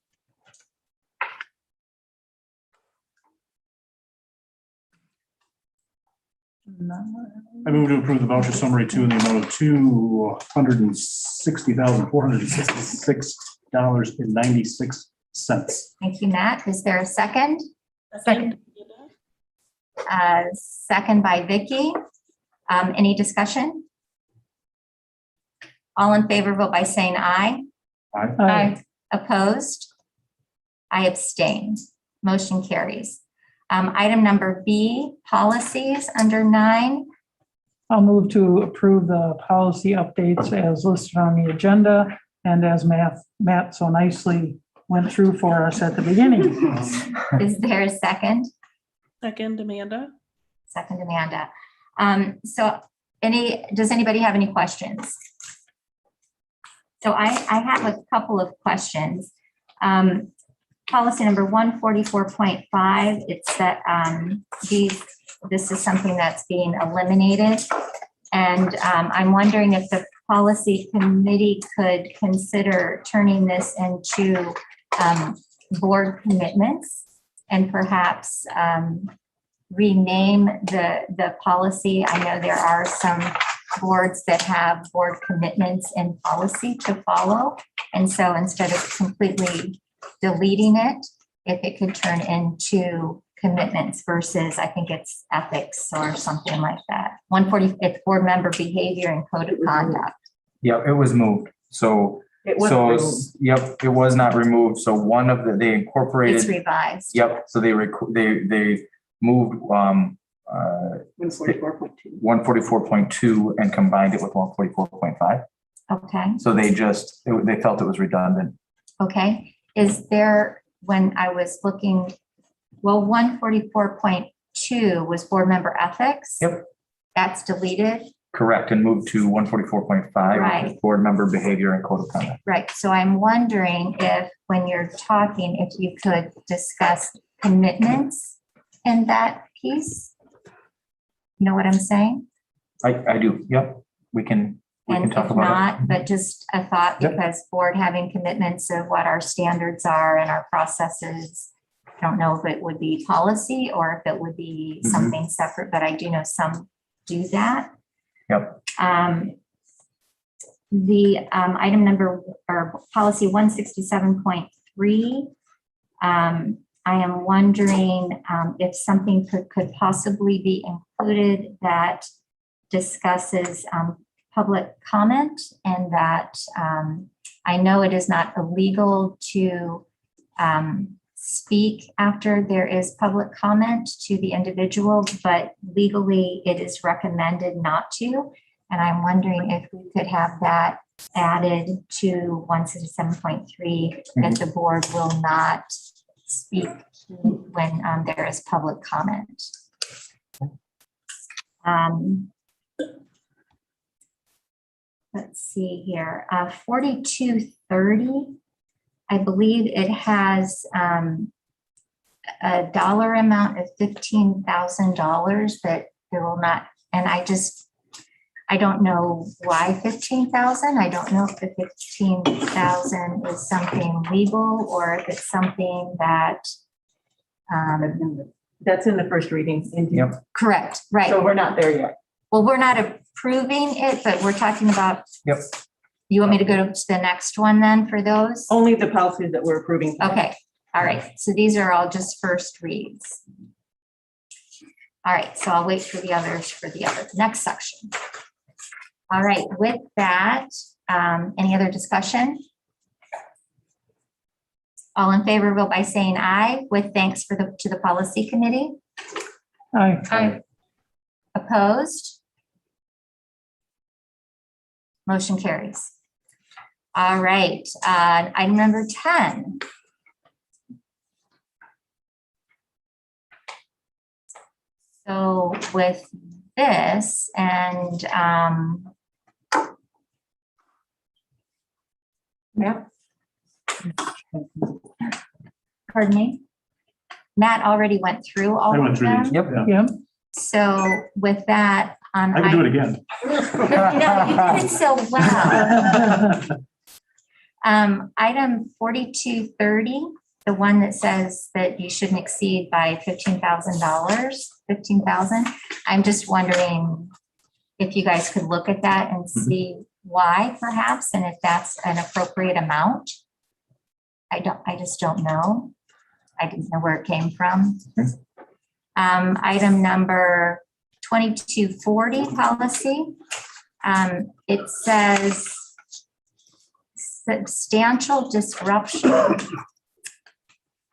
I move to approve the voucher summary 2 in the amount of $260,466.96. Thank you, Matt. Is there a second? Second by Vicky. Any discussion? All in favor, vote by saying aye. Aye. Aye. Opposed? I abstain. Motion carries. Item number B, policies under 9. I'll move to approve the policy updates as listed on the agenda and as Matt so nicely went through for us at the beginning. Is there a second? Second, Amanda. Second, Amanda. Does anybody have any questions? So I have a couple of questions. Policy number 144.5, it's that this is something that's being eliminated. And I'm wondering if the policy committee could consider turning this into board commitments and perhaps rename the policy. I know there are some boards that have board commitments in policy to follow. And so instead of completely deleting it, if it could turn into commitments versus, I think it's ethics or something like that. 140, it's board member behavior and code of conduct. Yep, it was moved. So, It was removed. yep, it was not removed. So one of they incorporated. It's revised. Yep, so they moved 144.2 and combined it with 144.5. Okay, So they felt it was redundant. okay. Is there, when I was looking, well, 144.2 was board member ethics? Yep. That's deleted? Correct, and moved to 144.5, Right. board member behavior and code of conduct. Right, so I'm wondering if, when you're talking, if you could discuss commitments in that piece? You know what I'm saying? I do, yep, we can And talk if about not, it. but just a thought, Yep. because board having commitments of what our standards are and our processes. I don't know if it would be policy or if it would be Mhm. something separate, but I do know some do that. Yep. The item number or policy 167.3. I am wondering if something could possibly be included that discusses public comment, and that I know it is not illegal to speak after there is public comment to the individual, but legally it is recommended not to. And I'm wondering if we could have that added to 167.3, that the board will not speak when there is public comment. Let's see here, 4230, I believe it has a dollar amount of $15,000 that there will not, and I don't know why 15,000. I don't know if the 15,000 is something legal or if it's something that. That's in the first reading. Yep. Correct, right. So we're not there yet. Well, we're not approving it, but we're talking about. Yep. You want me to go to the next one then for those? Only the policies that we're approving. Okay, all right. So these are all just first reads. All right, so I'll wait for the others for the next section. All right, with that, any other discussion? All in favor, vote by saying aye, with thanks to the policy committee. Aye. Aye. Opposed? Motion carries. All right, item number 10. So with this and Yeah. pardon me, Matt already went through all I went of through them. these. Yep. Yeah. Yep. So with that, I can do it again. No, you did it so well. Item 4230, the one that says that you shouldn't exceed by $15,000, 15,000. I'm just wondering if you guys could look at that and see why perhaps, and if that's an appropriate amount. I just don't know. I didn't know where it came from. Item number 2240 policy. It says substantial disruption.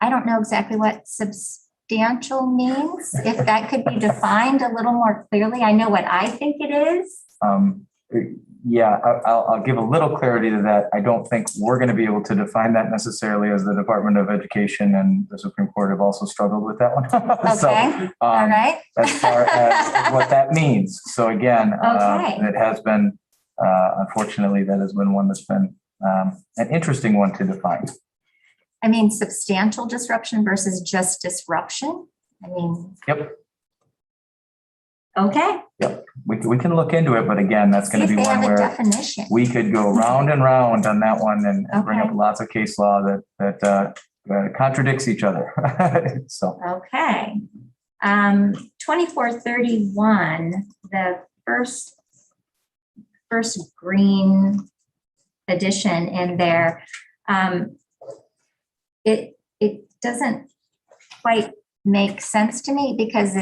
I don't know exactly what substantial means. If that could be defined a little more clearly, I know what I think it is. Yeah, I'll give a little clarity to that. I don't think we're going to be able to define that necessarily, as the Department of Education and the Supreme Court have also struggled with that one. So, Okay, all right. as far as what that means. So again, Okay. it has been, unfortunately, that has been one that's been an interesting one to define. I mean, substantial disruption versus just disruption. I mean, Yep. okay. Yep. We can look into it, but again, that's See going if to be they one have a where definition. we could go round and round on that one and bring up Okay. lots of case law that contradicts each other. So, Okay. 2431, the first green addition in there. It doesn't quite make sense to me because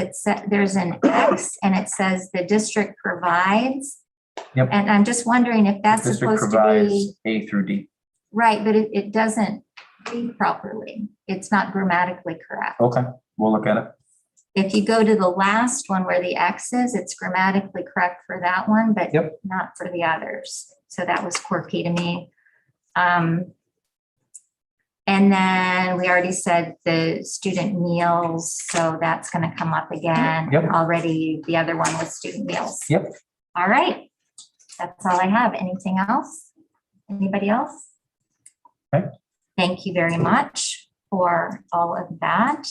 there's an X and it says the district provides. Yep. And I'm just wondering if that's district supposed to be provides A through D. right, but it doesn't read properly. It's not grammatically correct. Okay, we'll look at it. If you go to the last one where the X is, it's grammatically correct for that one, but Yep. not for the others. So that was quirky to me. And then we already said the student meals, so that's going to come up again. Yep. Already, the other one was student meals. Yep. All right. That's all I have. Anything else? Anybody else? Okay. Thank you very much for all of that.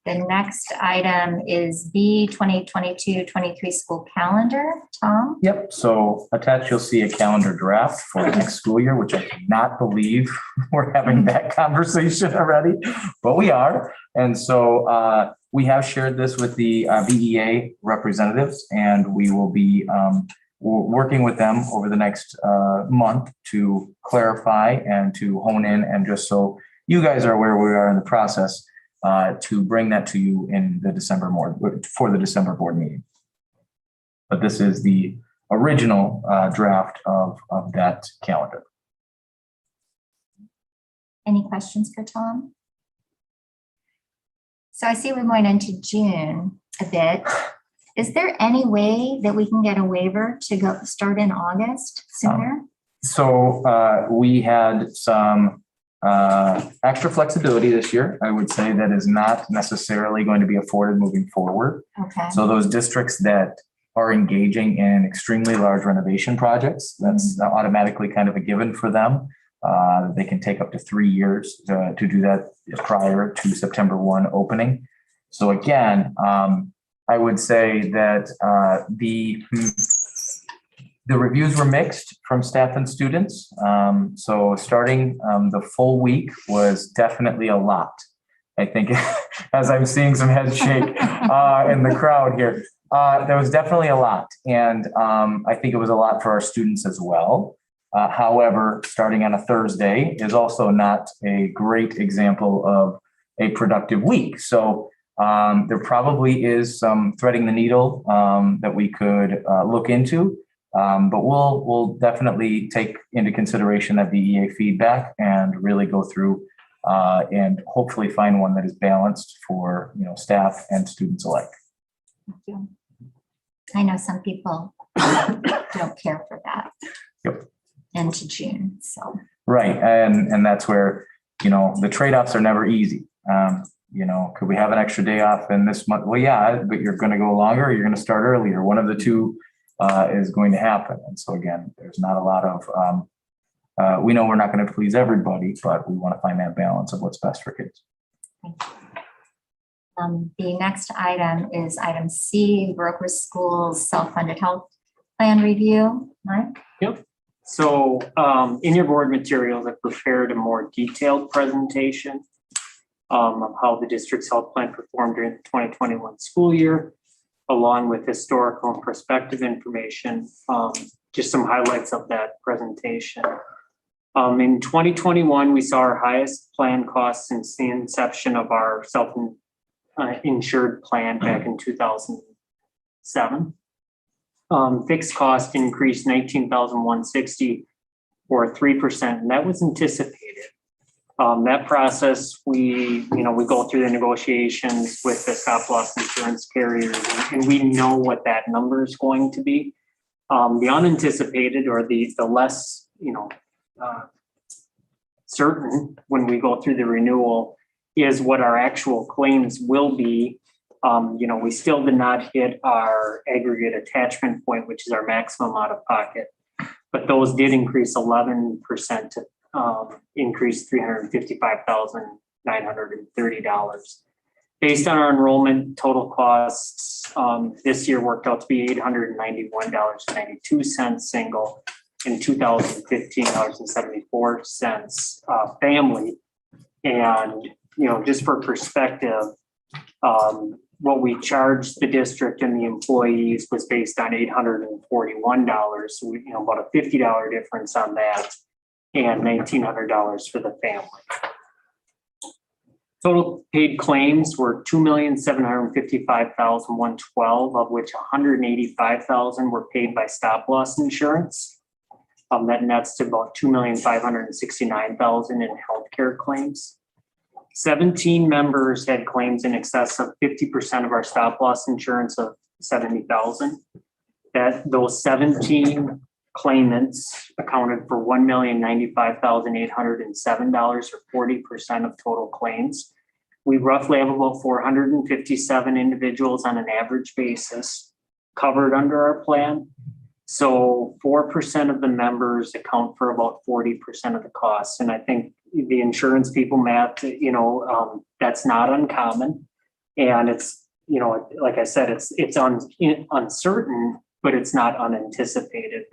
The next item is B 2022-23 school calendar. Tom? Yep. So attached, you'll see a calendar draft for next school year, which I cannot believe we're having that conversation already, but we are. And so we have shared this with the VEA representatives, and we will be working with them over the next month to clarify and to hone in, and just so you guys are aware we are in the process to bring that to you in the December for the December board meeting. But this is the original draft of that calendar. Any questions for Tom? So I see we're going into June a bit. Is there any way that we can get a waiver to start in August sooner? So we had some extra flexibility this year. I would say that is not necessarily going to be afforded moving forward. Okay. So those districts that are engaging in extremely large renovation projects, that's automatically kind of a given for them. They can take up to 3 years to do that prior to September 1 opening. So again, I would say that the reviews were mixed from staff and students. So starting the full week was definitely a lot. I think as I'm seeing some heads shake in the crowd here, there was definitely a lot. And I think it was a lot for our students as well. However, starting on a Thursday is also not a great example of a productive week. So there probably is some threading the needle that we could look into. But we'll definitely take into consideration that VEA feedback and really go through and hopefully find one that is balanced for staff and students alike. Thank you. I know some people don't care for that. Yep. Into June, so. Right, and that's where the trade-offs are never easy. Could we have an extra day off in this month? Well, yeah, but you're going to go longer, or you're going to start earlier. One of the two is going to happen. And so again, there's not a lot of, we know we're not going to please everybody, but we want to find that balance of what's best for kids. The next item is item C, Viroqua Schools self-funded health plan review. Mike? Yep. So in your board materials, I prepared a more detailed presentation of how the district's health plan performed during the 2021 school year, along with historical and prospective information, just some highlights of that presentation. In 2021, we saw our highest plan costs since the inception of our self-insured plan back in 2007. Fixed cost increased $19,160 or 3%, and that was anticipated. That process, we go through the negotiations with the stop loss insurance carriers, and we know what that number is going to be. The unanticipated or the less, certain when we go through the renewal is what our actual claims will be. We still did not hit our aggregate attachment point, which is our maximum out of pocket, but those did increase 11% to increase $355,930. Based on our enrollment, total costs this year worked out to be $891.92 single and $2,015.74 family. And just for perspective, what we charged the district and the employees was based on $841. So about a $50 difference on that, and $1,900 for the family. Total paid claims were $2,755,112, of which $185,000 were paid by stop loss insurance. That nets to about $2,569,000 in healthcare claims. 17 members had claims in excess of 50% of our stop loss insurance of $70,000. Those 17 claimants accounted for $1,095,807, or 40% of total claims. We roughly have about 457 individuals on an average basis covered under our plan. So 4% of the members account for about 40% of the costs. And I think the insurance people math, that's not uncommon. And it's, like I said, it's uncertain, but it's not unanticipated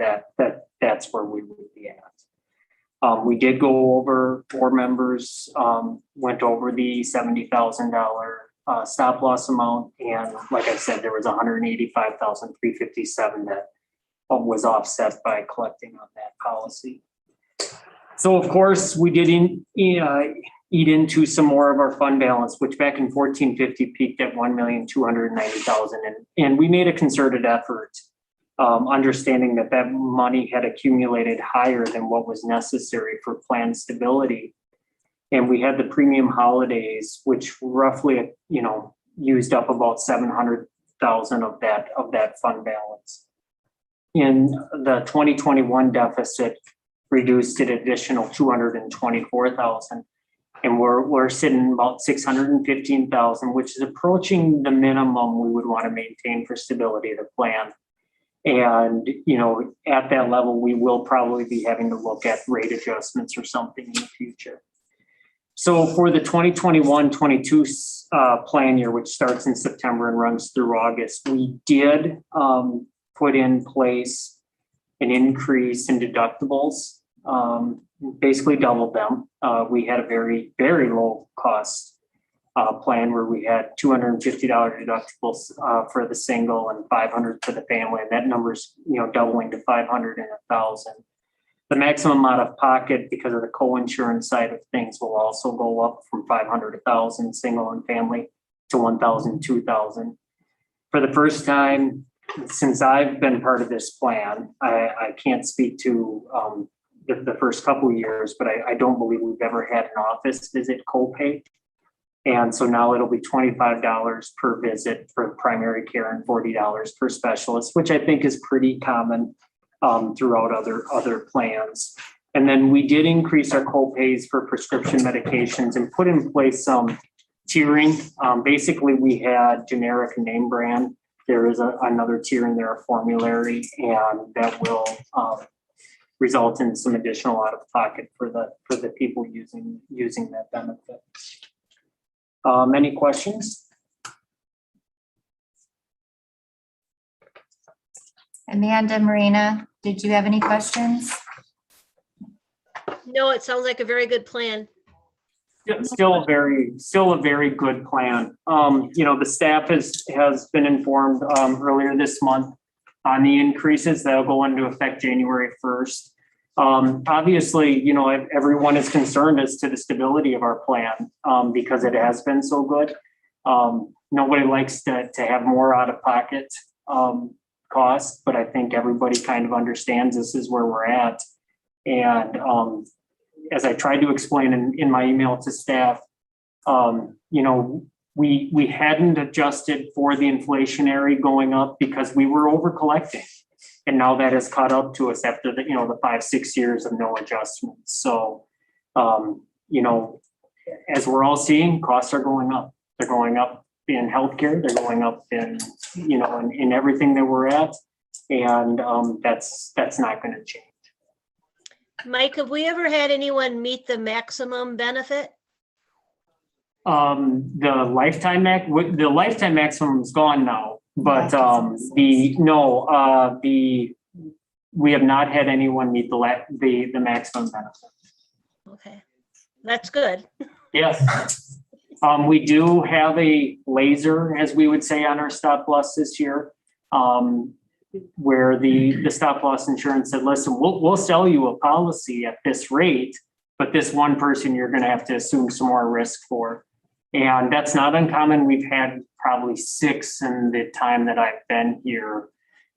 that's where we would be at. We did go over, 4 members went over the $70,000 stop loss amount. And like I said, there was $185,357 that was offset by collecting on that policy. So of course, we did eat into some more of our fund balance, which back in 1450 peaked at $1,290,000. And we made a concerted effort, understanding that money had accumulated higher than what was necessary for plan stability. And we had the premium holidays, which roughly, used up about $700,000 of that fund balance. In the 2021 deficit, reduced an additional $224,000. And we're sitting about $615,000, which is approaching the minimum we would want to maintain for stability of the plan. And, at that level, we will probably be having to look at rate adjustments or something in the future. So for the 2021-22 plan year, which starts in September and runs through August, we did put in place an increase in deductibles, basically doubled them. We had a very, very low cost plan where we had $250 deductibles for the single and $500 for the family. And that number's, doubling to $500 and $1,000. The maximum out of pocket because of the co-insurance side of things will also go up from $500 to $1,000 single and family to $1,000, $2,000. For the first time since I've been part of this plan, I can't speak to the first couple of years, but I don't believe we've ever had an office visit copay. And so now it'll be $25 per visit for primary care and $40 per specialist, which I think is pretty common throughout other plans. And then we did increase our copays for prescription medications and put in place some tiering. Basically, we had generic name brand. There is another tier in there, a formulary, and that will result in some additional out of pocket for the people using that benefit. Any questions? Amanda, Marina, did you have any questions? No, it sounds like a very good plan. Yeah, still a very good plan. The staff has been informed earlier this month on the increases that'll go into effect January 1st. Obviously, everyone is concerned as to the stability of our plan because it has been so good. Nobody likes to have more out of pocket costs, but I think everybody kind of understands this is where we're at. And as I tried to explain in my email to staff, you know, we hadn't adjusted for the inflationary going up because we were over collecting. And now that has caught up to us after the, you know, the 5-6 years of no adjustments. So, you know, as we're all seeing, costs are going up. They're going up in healthcare. They're going up in, you know, in everything that we're at. And that's not going to change. Mike, have we ever had anyone meet the maximum benefit? The lifetime maximum is gone now, but we have not had anyone meet the maximum benefit. Okay, that's good. Yes. We do have a laser, as we would say, on our stop loss this year, where the stop loss insurance said, listen, we'll sell you a policy at this rate, but this one person you're going to have to assume some more risk for. And that's not uncommon. We've had probably 6 in the time that I've been here.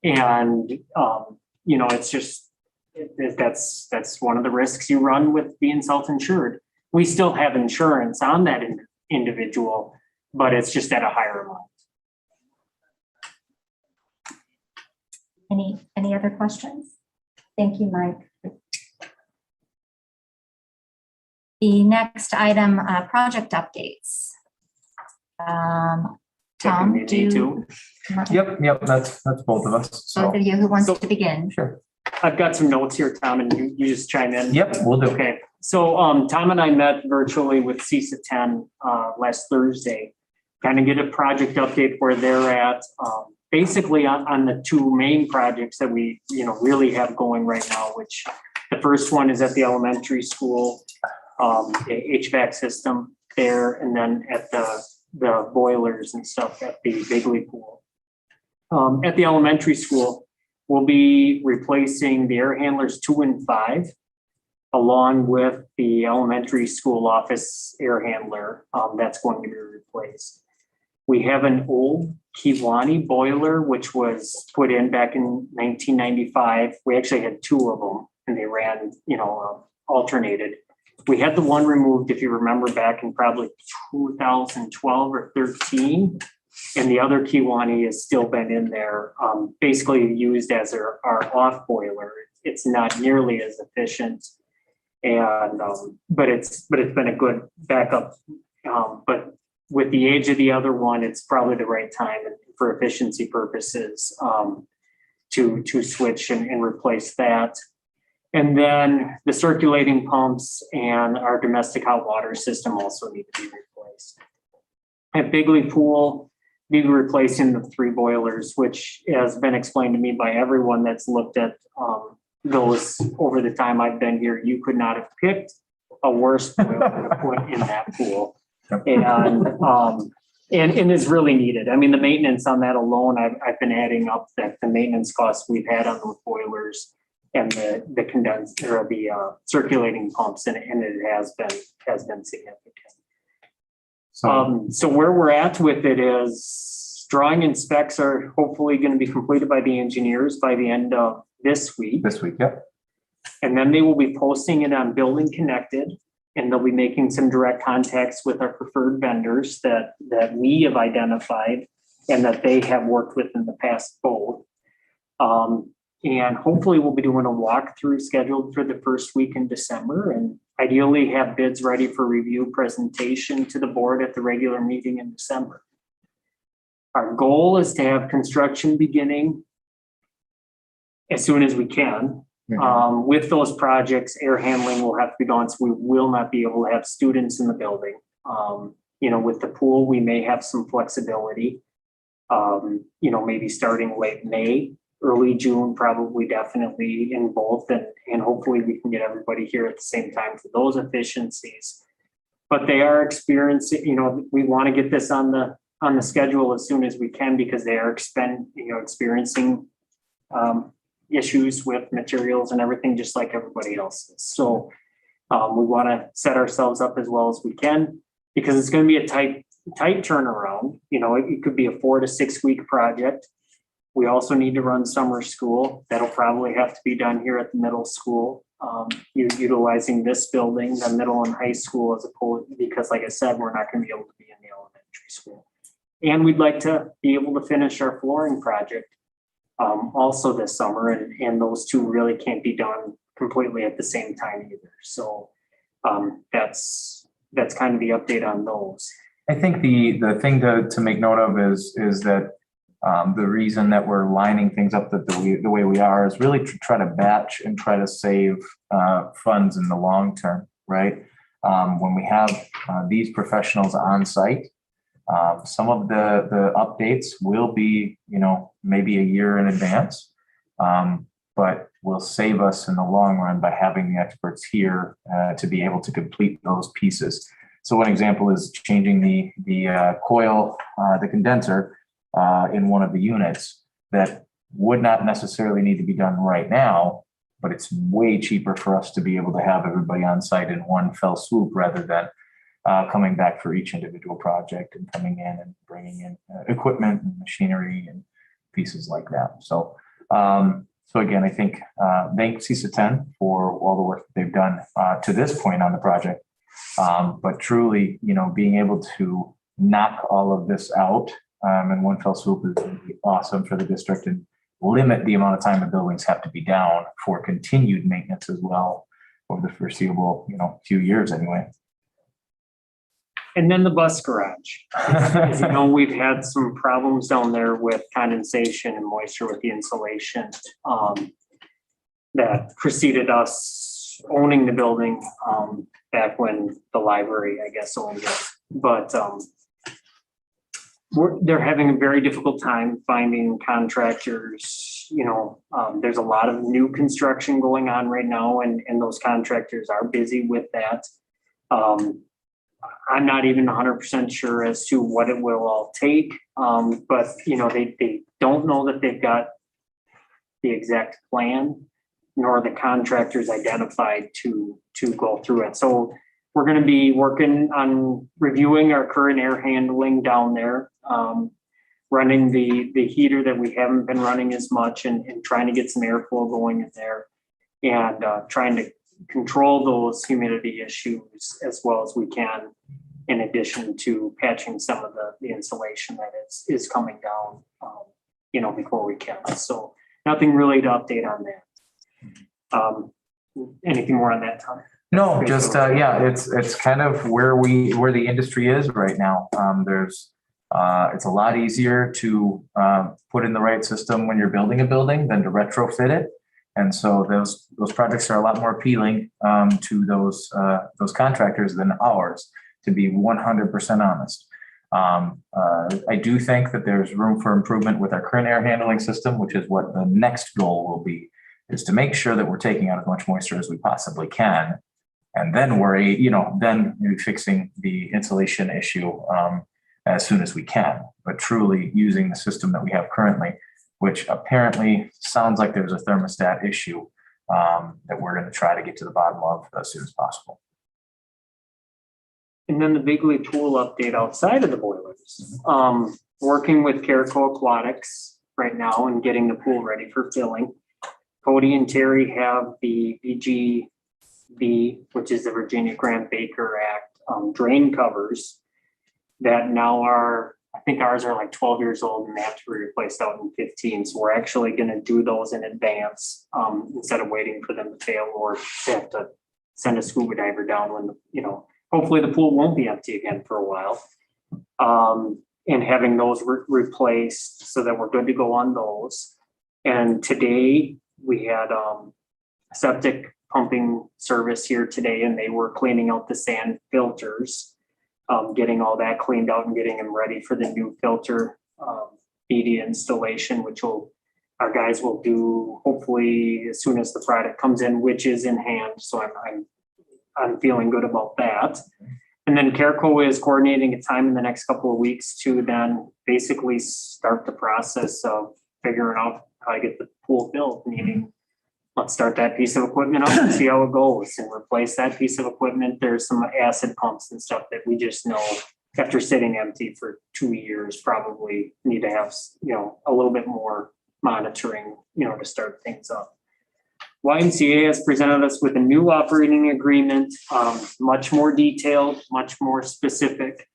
And, you know, it's just, that's one of the risks you run with being self-insured. We still have insurance on that individual, but it's just at a higher amount. Any other questions? Thank you, Mike. The next item, project updates. Tom, do you? Yep, that's both of us. So, Both of you, who wants to begin? sure. I've got some notes here, Tom, and you just chime in. Yep, we'll do. Okay, so Tom and I met virtually with CISA 10 last Thursday, kind of get a project update where they're at. Basically on the 2 main projects that we, you know, really have going right now, which the first one is at the elementary school, the HVAC system there, and then at the boilers and stuff at the Bigley pool. At the elementary school, we'll be replacing the air handlers 2 and 5, along with the elementary school office air handler that's going to be replaced. We have an old Kiwani boiler, which was put in back in 1995. We actually had 2 of them, and they ran, you know, alternated. We had the one removed, if you remember, back in probably 2012 or 13. And the other Kiwani has still been in there, basically used as our off boiler. It's not nearly as efficient, and but it's been a good backup. But with the age of the other one, it's probably the right time for efficiency purposes to switch and replace that. And then the circulating pumps and our domestic hot water system also need to be replaced. At Bigley Pool, we'll be replacing the 3 boilers, which has been explained to me by everyone that's looked at those over the time I've been here. You could not have picked a worse boiler to put in that pool. And is really needed. I mean, the maintenance on that alone, I've been adding up that the maintenance costs we've had on those boilers and the condensed or the circulating pumps, and it has been significant. So where we're at with it is drawing and specs are hopefully going to be completed by the engineers by the end of this week. Yep. And then they will be posting it on Building Connected, and they'll be making some direct contacts with our preferred vendors that we have identified and that they have worked with in the past both. And hopefully we'll be doing a walkthrough scheduled for the first week in December, and ideally have bids ready for review presentation to the board at the regular meeting in December. Our goal is to have construction beginning as soon as we can. With those projects, air handling will have to be gone, so we will not be able to have students in the building. You know, with the pool, we may have some flexibility. You know, maybe starting late May, early June, probably definitely in both, and hopefully we can get everybody here at the same time for those efficiencies. But they are experiencing, you know, we want to get this on the schedule as soon as we can, because they are experiencing issues with materials and everything, just like everybody else is. So we want to set ourselves up as well as we can, because it's going to be a tight turnaround. You know, it could be a 4 to 6 week project. We also need to run summer school. That'll probably have to be done here at the middle school. Utilizing this building, the middle and high school as opposed, because like I said, we're not gonna be able to be in the elementary school. And we'd like to be able to finish our flooring project also this summer, and those two really can't be done completely at the same time either. So that's kind of the update on those. I think the thing to make note of is that the reason that we're lining things up the way we are is really to try to batch and try to save funds in the long term, right? When we have these professionals on site, some of the updates will be, maybe a year in advance, but will save us in the long run by having the experts here to be able to complete those pieces. So one example is changing the coil, the condenser in one of the units that would not necessarily need to be done right now, but it's way cheaper for us to be able to have everybody on site in one fell swoop rather than coming back for each individual project and coming in and bringing in equipment and machinery and pieces like that. So, so again, I think thank CISA 10 for all the work that they've done to this point on the project. But truly, being able to knock all of this out in one fell swoop is going to be awesome for the district and limit the amount of time the buildings have to be down for continued maintenance as well over the foreseeable, few years anyway. And then the bus garage. As you know, we've had some problems down there with condensation and moisture with the insulation that preceded us owning the building back when the library, I guess, owned it. But they're having a very difficult time finding contractors. There's a lot of new construction going on right now, and those contractors are busy with that. I'm not even 100% sure as to what it will all take, but they don't know that they've got the exact plan, nor the contractors identified to go through it. So we're going to be working on reviewing our current air handling down there, running the heater that we haven't been running as much, and trying to get some airflow going in there, and trying to control those humidity issues as well as we can, in addition to patching some of the insulation that is coming down, before we can. So nothing really to update on that. Anything more on that, Tom? No, just it's kind of where the industry is right now. It's a lot easier to put in the right system when you're building a building than to retrofit it. And so those projects are a lot more appealing to those contractors than ours, to be 100% honest. I do think that there's room for improvement with our current air handling system, which is what the next goal will be, is to make sure that we're taking out as much moisture as we possibly can. And then then maybe fixing the insulation issue as soon as we can, but truly using the system that we have currently, which apparently sounds like there's a thermostat issue that we're going to try to get to the bottom of as soon as possible. And then the Bigley pool update outside of the boilers. Working with Carico Aquatics right now and getting the pool ready for filling. Cody and Terry have the VGB, which is the Virginia Grant Baker Act, drain covers that now I think ours are like 12 years old and they have to be replaced out in 15. So we're actually going to do those in advance instead of waiting for them to fail or have to send a scuba diver down when, hopefully the pool won't be empty again for a while. And having those replaced so that we're good to go on those. And today we had septic pumping service here today, and they were cleaning out the sand filters, getting all that cleaned out and getting them ready for the new filter BD installation, which our guys will do hopefully as soon as the product comes in, which is in hand. So I'm feeling good about that. And then Carico is coordinating a time in the next couple of weeks to then basically start the process of figuring out how to get the pool built, meaning let's start that piece of equipment up and see how it goes and replace that piece of equipment. There's some acid pumps and stuff that we just know after sitting empty for 2 years probably need to have, a little bit more monitoring, to start things up. YMCA has presented us with a new operating agreement, much more detailed, much more specific,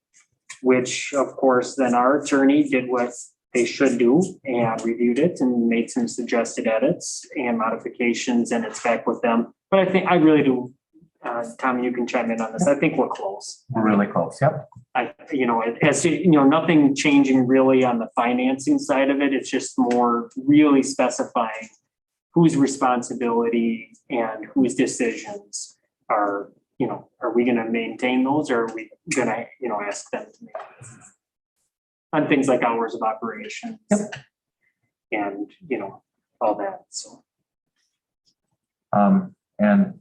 which of course then our attorney did what they should do and reviewed it and made some suggested edits and modifications, and it's back with them. But I really do, Tommy, you can chime in on this. I think we're close. We're really close. Yep. Nothing changing really on the financing side of it. It's just more really specifying whose responsibility and whose decisions are we going to maintain those, or are we going to, ask them to make those? On things like hours of operation. Yep. And, all that, so. And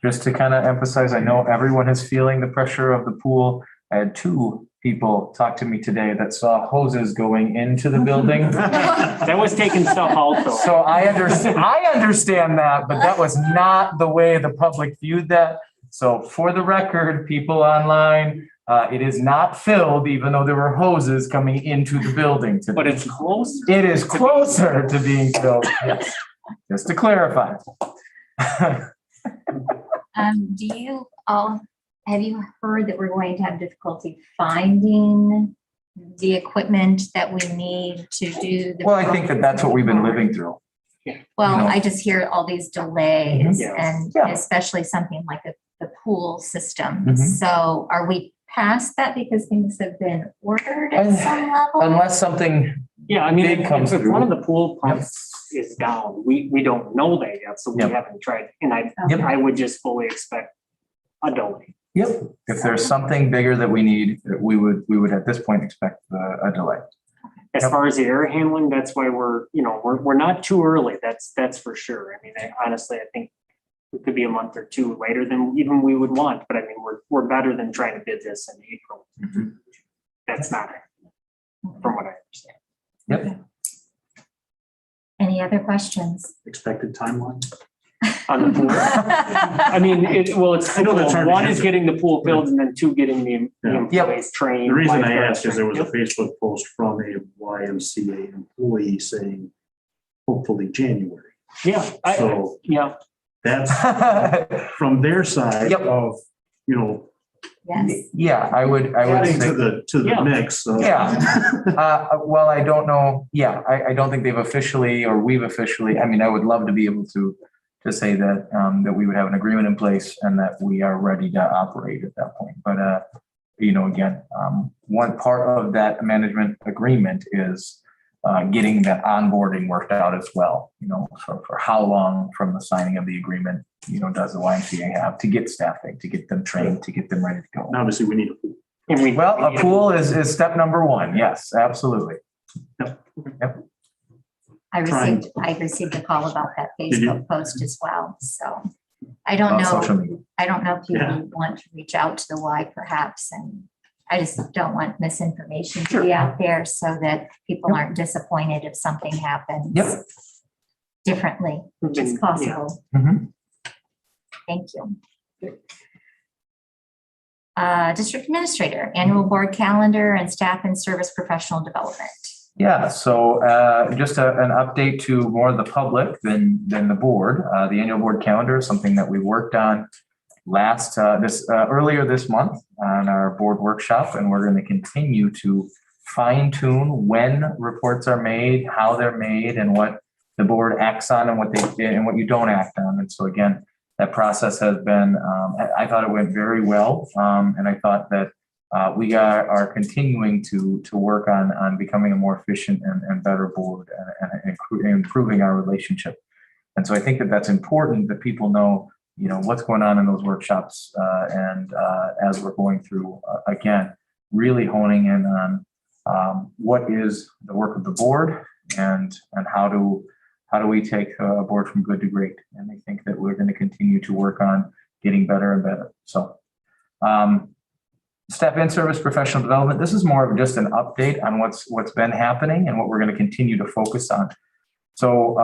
just to kind of emphasize, I know everyone is feeling the pressure of the pool. I had 2 people talk to me today that saw hoses going into the building. That was taking stuff out though. So I understand that, but that was not the way the public viewed that. So for the record, people online, it is not filled, even though there were hoses coming into the building today. But it's close. It is closer to being filled, yes, just to clarify. Have you heard that we're going to have difficulty finding the equipment that we need to do? Well, I think that's what we've been living through. Well, you know. I just hear all these delays Mhm. and Yeah. especially something like the pool system. Mhm. So are we past that because things have been ordered at some level? Unless something, Yeah, I mean, Big comes if through. one of the pool pumps is down, we don't know that yet, so we Yep. haven't tried. And Yep. I would just fully expect a delay. yep, if there's something bigger that we need, we would at this point expect a delay. As Yep. far as the air handling, that's why we're not too early. That's for sure. I mean, honestly, I think it could be a month or 2 later than even we would want, but I mean, we're better than trying to bid this in April. Mhm. That's not it, from what I understand. Yep. Any other questions? Expected timeline. On the pool. I mean, it's I know that's hard to one is answer. getting the pool filled and then 2 getting the Yeah. employees trained. The reason I lifeguards asked is there was a trained. Facebook post from a YMCA employee saying, hopefully January. Yeah, So yeah. that's from their side Yep. of, Yes. Yeah, I would adding say. to the Yeah. mix. So. Yeah. Well, I don't know. Yeah, I don't think they've officially, or we've officially, I mean, I would love to be able to say that, that we would have an agreement in place and that we are ready to operate at that point. But, again, one part of that management agreement is getting that onboarding worked out as well, so for how long from the signing of the agreement, does the YMCA have to get staffing, to get them trained, to get them ready to go. And obviously we need a pool. And Well, a pool is step number 1. Yes, absolutely. I Trying. received a call about that Did you? Facebook post as well. So I don't On social know. media. I don't know if you Yeah. want to reach out to the Y perhaps, and I just don't want misinformation to be out there so that people aren't disappointed if something happens Yep. differently, which is Yeah. possible. Mhm. Thank you. District Administrator, Annual Board Calendar and Staff and Service Professional Development. Yeah, so just an update to more of the public than the board. The annual board calendar is something that we worked on earlier this month on our board workshop, and we're going to continue to fine tune when reports are made, how they're made, and what the board acts on and what they did and what you don't act on. And so again, that process has been, I thought it went very well, and I thought that we are continuing to work on becoming a more efficient and better board and improving our relationship. And so I think that that's important that people know, what's going on in those workshops, and as we're going through, again, really honing in on what is the work of the board and how do we take a board from good to great. And I think that we're going to continue to work on getting better and better. So staff and service professional development, this is more of just an update on what's been happening and what we're going to continue to focus on. So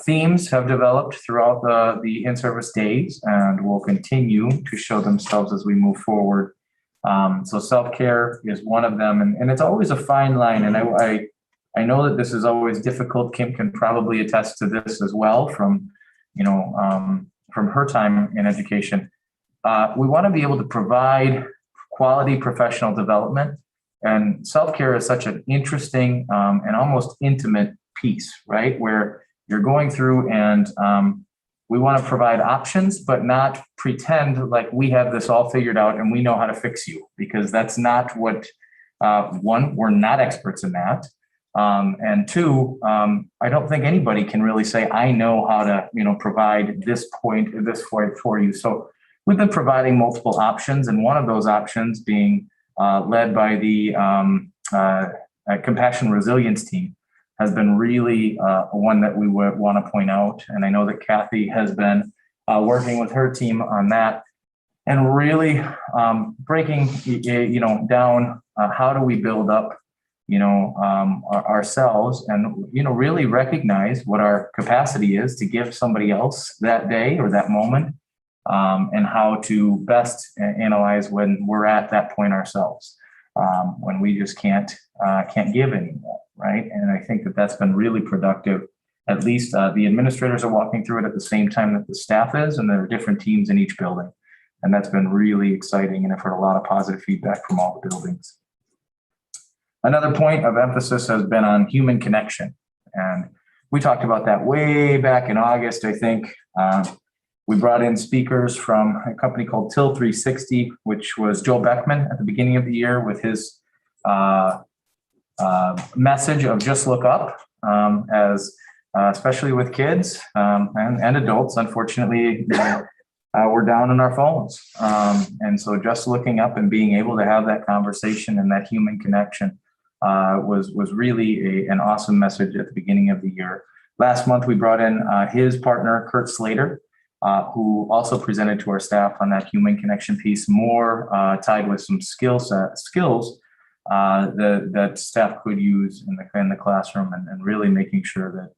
themes have developed throughout the in-service days and will continue to show themselves as we move forward. So self-care is one of them, and it's always a fine line. And I know that this is always difficult. Kim can probably attest to this as well from, from her time in education. We want to be able to provide quality professional development, and self-care is such an interesting and almost intimate piece, right? Where you're going through and we want to provide options, but not pretend like we have this all figured out and we know how to fix you, because that's not what, one, we're not experts in that. And two, I don't think anybody can really say, I know how to, provide this point for you. So we've been providing multiple options, and one of those options being led by the Compassion Resilience team has been really one that we would want to point out. And I know that Kathy has been working with her team on that and really breaking, down how do we build up, ourselves and, really recognize what our capacity is to give somebody else that day or that moment, and how to best analyze when we're at that point ourselves, when we just can't give anymore. Right. And I think that that's been really productive. At least the administrators are walking through it at the same time that the staff is, and there are different teams in each building. And that's been really exciting. And I've heard a lot of positive feedback from all the buildings. Another point of emphasis has been on human connection. And we talked about that way back in August, I think. We brought in speakers from a company called Till 360, which was Joe Beckman at the beginning of the year with his message of just look up, as especially with kids and adults. Unfortunately, we're down on our phones. And so just looking up and being able to have that conversation and that human connection was really an awesome message at the beginning of the year. Last month, we brought in his partner, Kurt Slater, who also presented to our staff on that human connection piece, more tied with some skills that staff could use in the classroom, and really making sure that,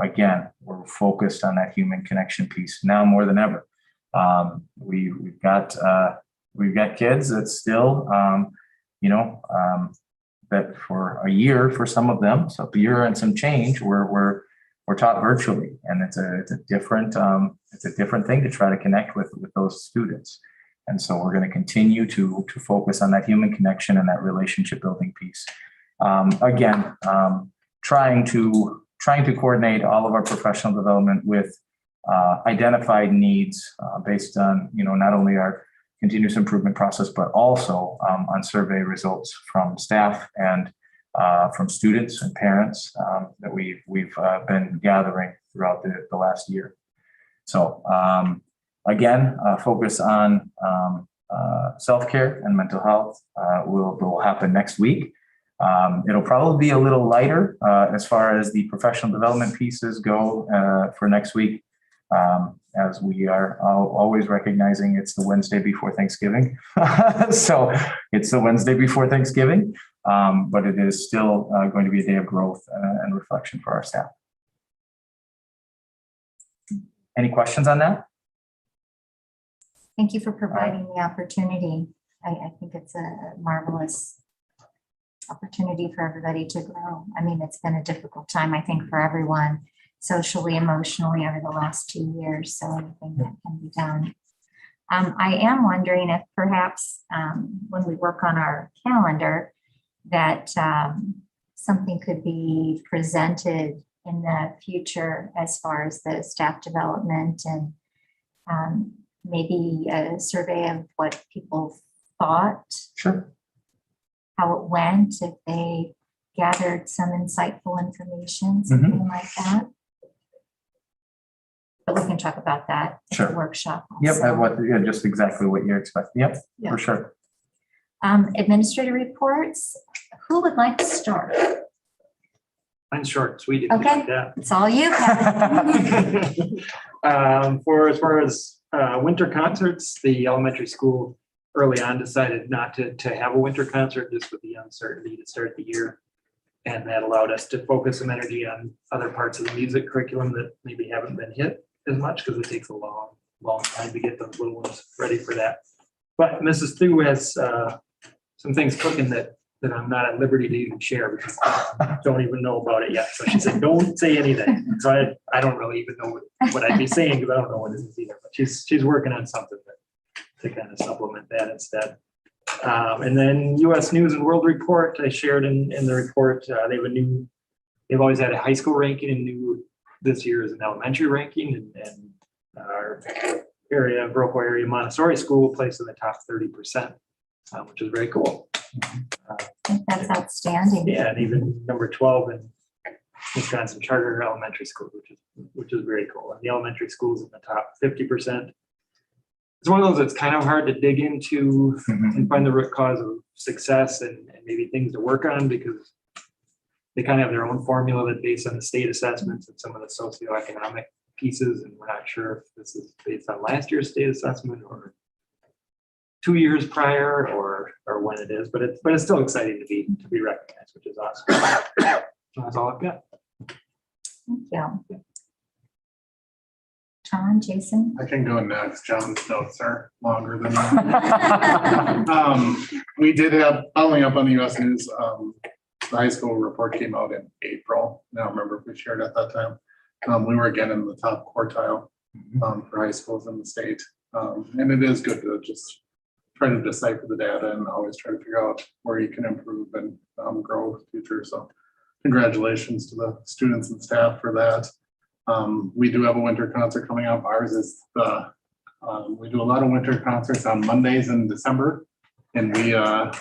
again, we're focused on that human connection piece now more than ever. We've got kids that still, that for a year for some of them, so a year and some change, we're taught virtually, and it's a different thing to try to connect with those students. And so we're going to continue to focus on that human connection and that relationship building piece. Again, trying to coordinate all of our professional development with identified needs based on, not only our continuous improvement process, but also on survey results from staff and from students and parents that we've been gathering throughout the last year. So again, focus on self-care and mental health will happen next week. It'll probably be a little lighter as far as the professional development pieces go for next week, as we are always recognizing it's the Wednesday before Thanksgiving. So it's the Wednesday before Thanksgiving, but it is still going to be a day of growth and reflection for our staff. Any questions on that? Thank you for providing the opportunity. I think it's a marvelous opportunity for everybody to grow. I mean, it's been a difficult time, I think, for everyone, socially, emotionally, over the last 2 years. So anything that can be done. I am wondering if perhaps when we work on our calendar, that something could be presented in the future as far as the staff development, and maybe a survey of what people thought. Sure. How it went, if they gathered some insightful information, something like that. But we can talk about that at the workshop also. Yep, just exactly what you're expecting. Yep, for sure. Administrative reports. Who would like to start? Mine's short and sweet. Okay, it's all you, Kevin. As far as winter concerts, the elementary school early on decided not to have a winter concert just with the uncertainty to start the year. And that allowed us to focus some energy on other parts of the music curriculum that maybe haven't been hit as much, because it takes a long time to get those little ones ready for that. But Mrs. Thu has some things cooking that that I'm not at liberty to even share because I don't even know about it yet. So she said, don't say anything. So I don't really even know what I'd be saying because I don't know what it is either. But she's working on something to kind of supplement that instead. And then US News and World Report, I shared in the report, they've always had a high school ranking and new this year is an elementary ranking and our area, Viroqua area Montessori school placed in the top 30%, which is very cool. I think that's outstanding. Yeah, and even number 12 in Wisconsin Charter Elementary School, which is very cool. And the elementary schools in the top 50%. It's one of those that's kind of hard to dig into and find the root cause of success and maybe things to work on because they kind of have their own formula that's based on the state assessments and some of the socioeconomic pieces. And we're not sure if this is based on last year's state assessment or 2 years prior or when it is, but it's still exciting to be recognized, which is awesome. So that's all I've got. Thank you. John, Jason? I can go next. John's notes are longer than that. We did have, following up on the US News, the high school report came out in April. I don't remember if we shared at that time. We were again in the top quartile for high schools in the state. And it is good to just try to decipher the data and always try to figure out where you can improve and grow in the future. So congratulations to the students and staff for that. We do have a winter concert coming up. Ours is we do a lot of winter concerts on Mondays in December. And the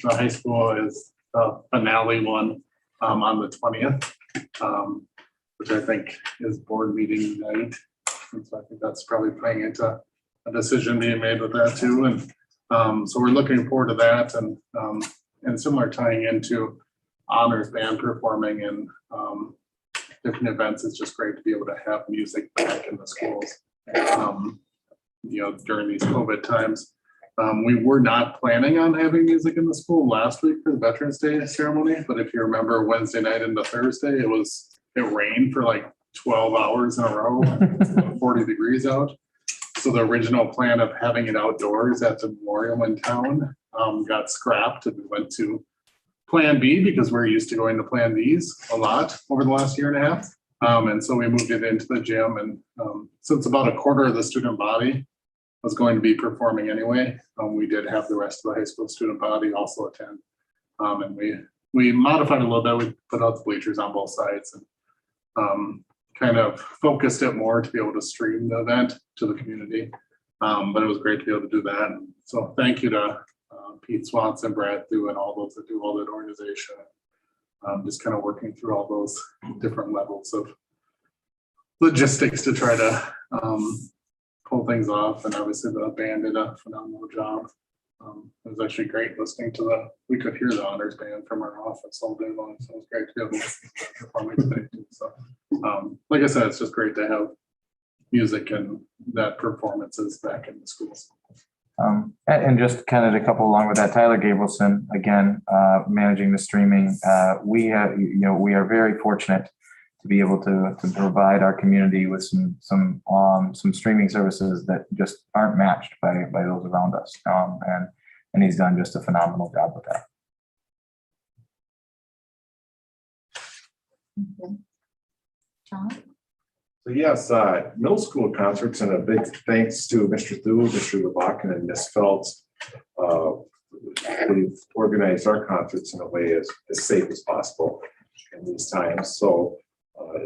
high school is the finale one on the 20th, which I think is board meeting night. And so I think that's probably playing into a decision being made with that too. And so we're looking forward to that and similar tying into honors band performing and different events. It's just great to be able to have music back in the schools, during these COVID times. We were not planning on having music in the school last week for the Veterans Day ceremony, but if you remember Wednesday night into Thursday, it rained for like 12 hours in a row, 40 degrees out. So the original plan of having it outdoors at the memorial in town got scrapped and we went to Plan B because we're used to going to Plan Bs a lot over the last year and a half. And so we moved it into the gym and since about a quarter of the student body was going to be performing anyway, we did have the rest of the high school student body also attend. And we modified a little bit. We put out the bleachers on both sides and kind of focused it more to be able to stream the event to the community. But it was great to be able to do that. And so thank you to Pete Swanson, Brad Thu, and all those that do all that organization. Just kind of working through all those different levels of logistics to try to pull things off. And obviously the band did a phenomenal job. It was actually great listening to we could hear the honors band from our office all day long. So it was great to be able to listen to the performance today too. So like I said, it's just great to have music and that performances back in the schools. And just kind of a couple along with that, Tyler Gabelson, again, managing the streaming. We are very fortunate to be able to provide our community with some streaming services that just aren't matched by those around us. And he's done just a phenomenal job with that. John? So yes, middle school concerts, and a big thanks to Mr. Thu, Mr. Levak, and Ms. Phelps. We've organized our concerts in a way as safe as possible in these times. So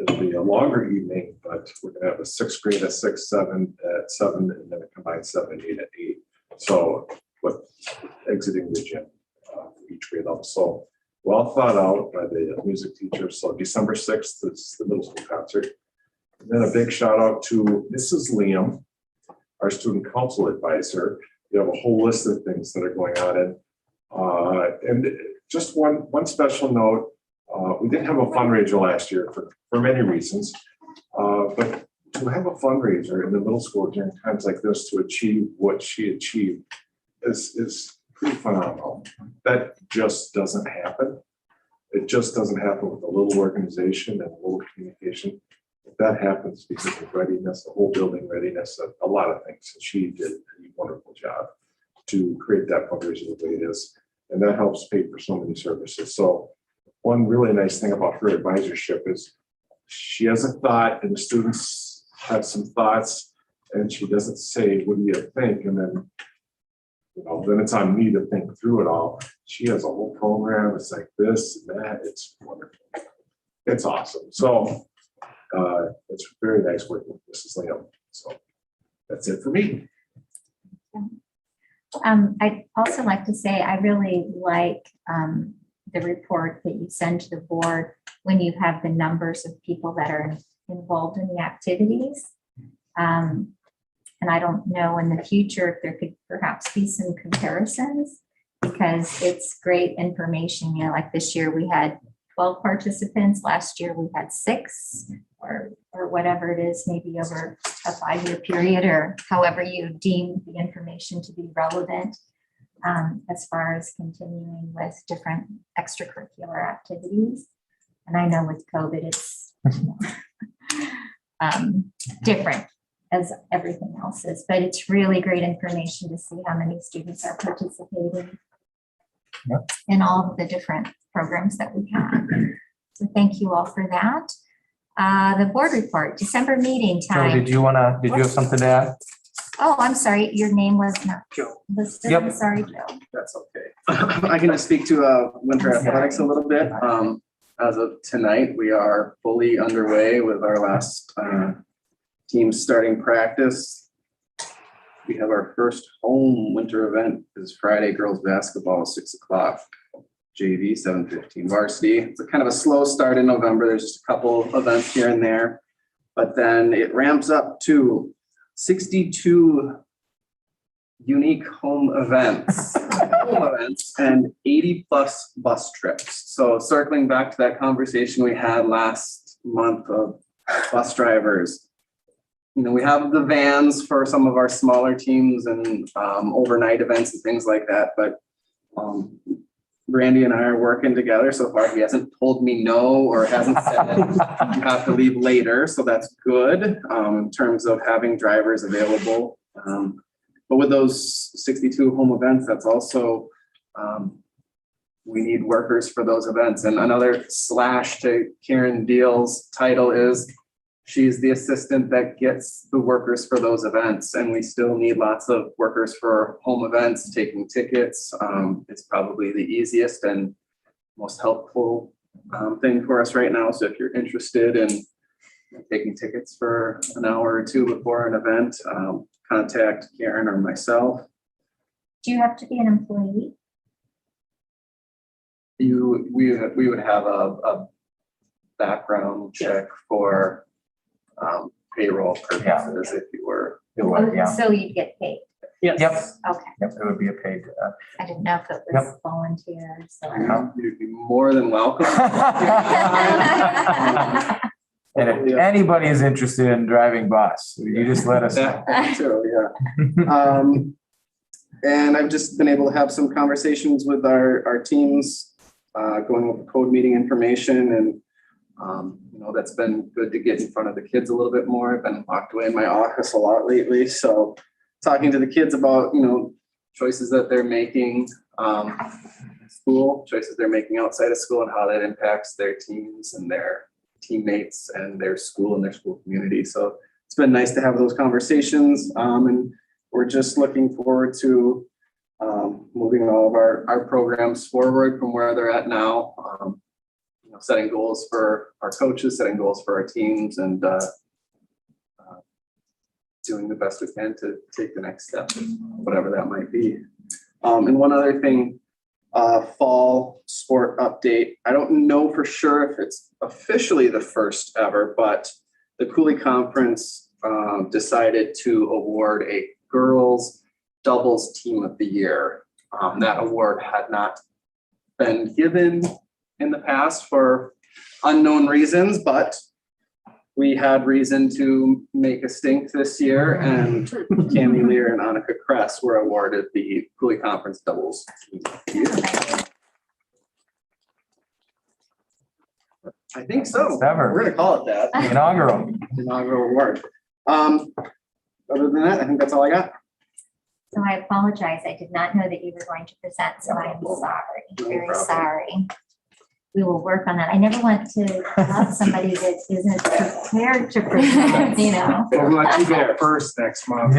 it'll be a longer evening, but we're going to have a 6th grade at 6, 7 at 7, and then a combined 7 and 8 at 8. So with exiting the gym for each grade level. So well thought out by the music teacher. So December 6th is the middle school concert. And then a big shout out to Mrs. Liam, our student council advisor. You have a whole list of things that are going on. And just one special note, we didn't have a fundraiser last year for many reasons. But to have a fundraiser in the middle school during times like this to achieve what she achieved is pretty phenomenal. That just doesn't happen. It just doesn't happen with a little organization and a little communication. That happens because of readiness, the whole building readiness, a lot of things. And she did a wonderful job to create that fundraiser the way it is. And that helps pay for so many services. So one really nice thing about her advisorship is she has a thought and the students have some thoughts and she doesn't say, what do you think? And then, then it's on me to think through it all. She has a whole program. It's like this and that. It's wonderful. It's awesome. So it's very nice working with Mrs. Liam. So that's it for me. I'd also like to say, I really like the report that you send to the board when you have the numbers of people that are involved in the activities. And I don't know in the future if there could perhaps be some comparisons, because it's great information. Like this year we had 12 participants. Last year we had 6 or whatever it is, maybe over a 5-year period, or however you deem the information to be relevant, as far as continuing with different extracurricular activities. And I know with COVID, it's different as everything else is, but it's really great information to see how many students are participating in all of the different programs that we have. So thank you all for that. The board report, December meeting Joe, time. did you have something to add? Oh, I'm sorry, your name was not Joe. listed. Yep. I'm sorry, Joe. That's okay. I can just speak to winter athletics a little bit. As of tonight, we are fully underway with our last team starting practice. We have our first home winter event is Friday girls basketball, 6 o'clock. JV 7:15 varsity. It's a kind of a slow start in November. There's just a couple events here and there, but then it ramps up to 62 unique home events, and 80 plus bus trips. So circling back to that conversation we had last month of bus drivers, we have the vans for some of our smaller teams and overnight events and things like that, but Randy and I are working together so far. He hasn't told me no or hasn't said you have to leave later. So that's good in terms of having drivers available. But with those 62 home events, that's also, we need workers for those events. And another slash to Karen Deal's title is she's the assistant that gets the workers for those events. And we still need lots of workers for home events, taking tickets. It's probably the easiest and most helpful thing for us right now. So if you're interested in taking tickets for an hour or two before an event, contact Karen or myself. Do you have to be an employee? We would have a background check for payroll purposes if you were. So you'd get paid? Yep. Okay. Yep, it would be a paid. I didn't know if it was volunteer. So. You'd be more than welcome. And if anybody is interested in driving bus, you just let us know. That too, yeah. And I've just been able to have some conversations with our teams, going over code meeting information, and that's been good to get in front of the kids a little bit more. I've been locked away in my office a lot lately, so talking to the kids about choices that they're making in school, choices they're making outside of school, and how that impacts their teams and their teammates and their school and their school community. So it's been nice to have those conversations, and we're just looking forward to moving all of our programs forward from where they're at now. Setting goals for our coaches, setting goals for our teams, and doing the best we can to take the next step, whatever that might be. And one other thing, fall sport update. I don't know for sure if it's officially the first ever, but the Cooley Conference decided to award a girls doubles team of the year. That award had not been given in the past for unknown reasons, but we had reason to make a stink this year, and Cami Lear and Annika Kress were awarded the Cooley Conference doubles team of the year. I think so. Ever. We're gonna call it that. Inaugural. Inaugural award. Other than that, I think that's all I got. So I apologize. I did not know that you were going to present, so I am sorry, very sorry. We will work on that. I never want to have somebody that isn't prepared to present, you know. We'll let you go first next month.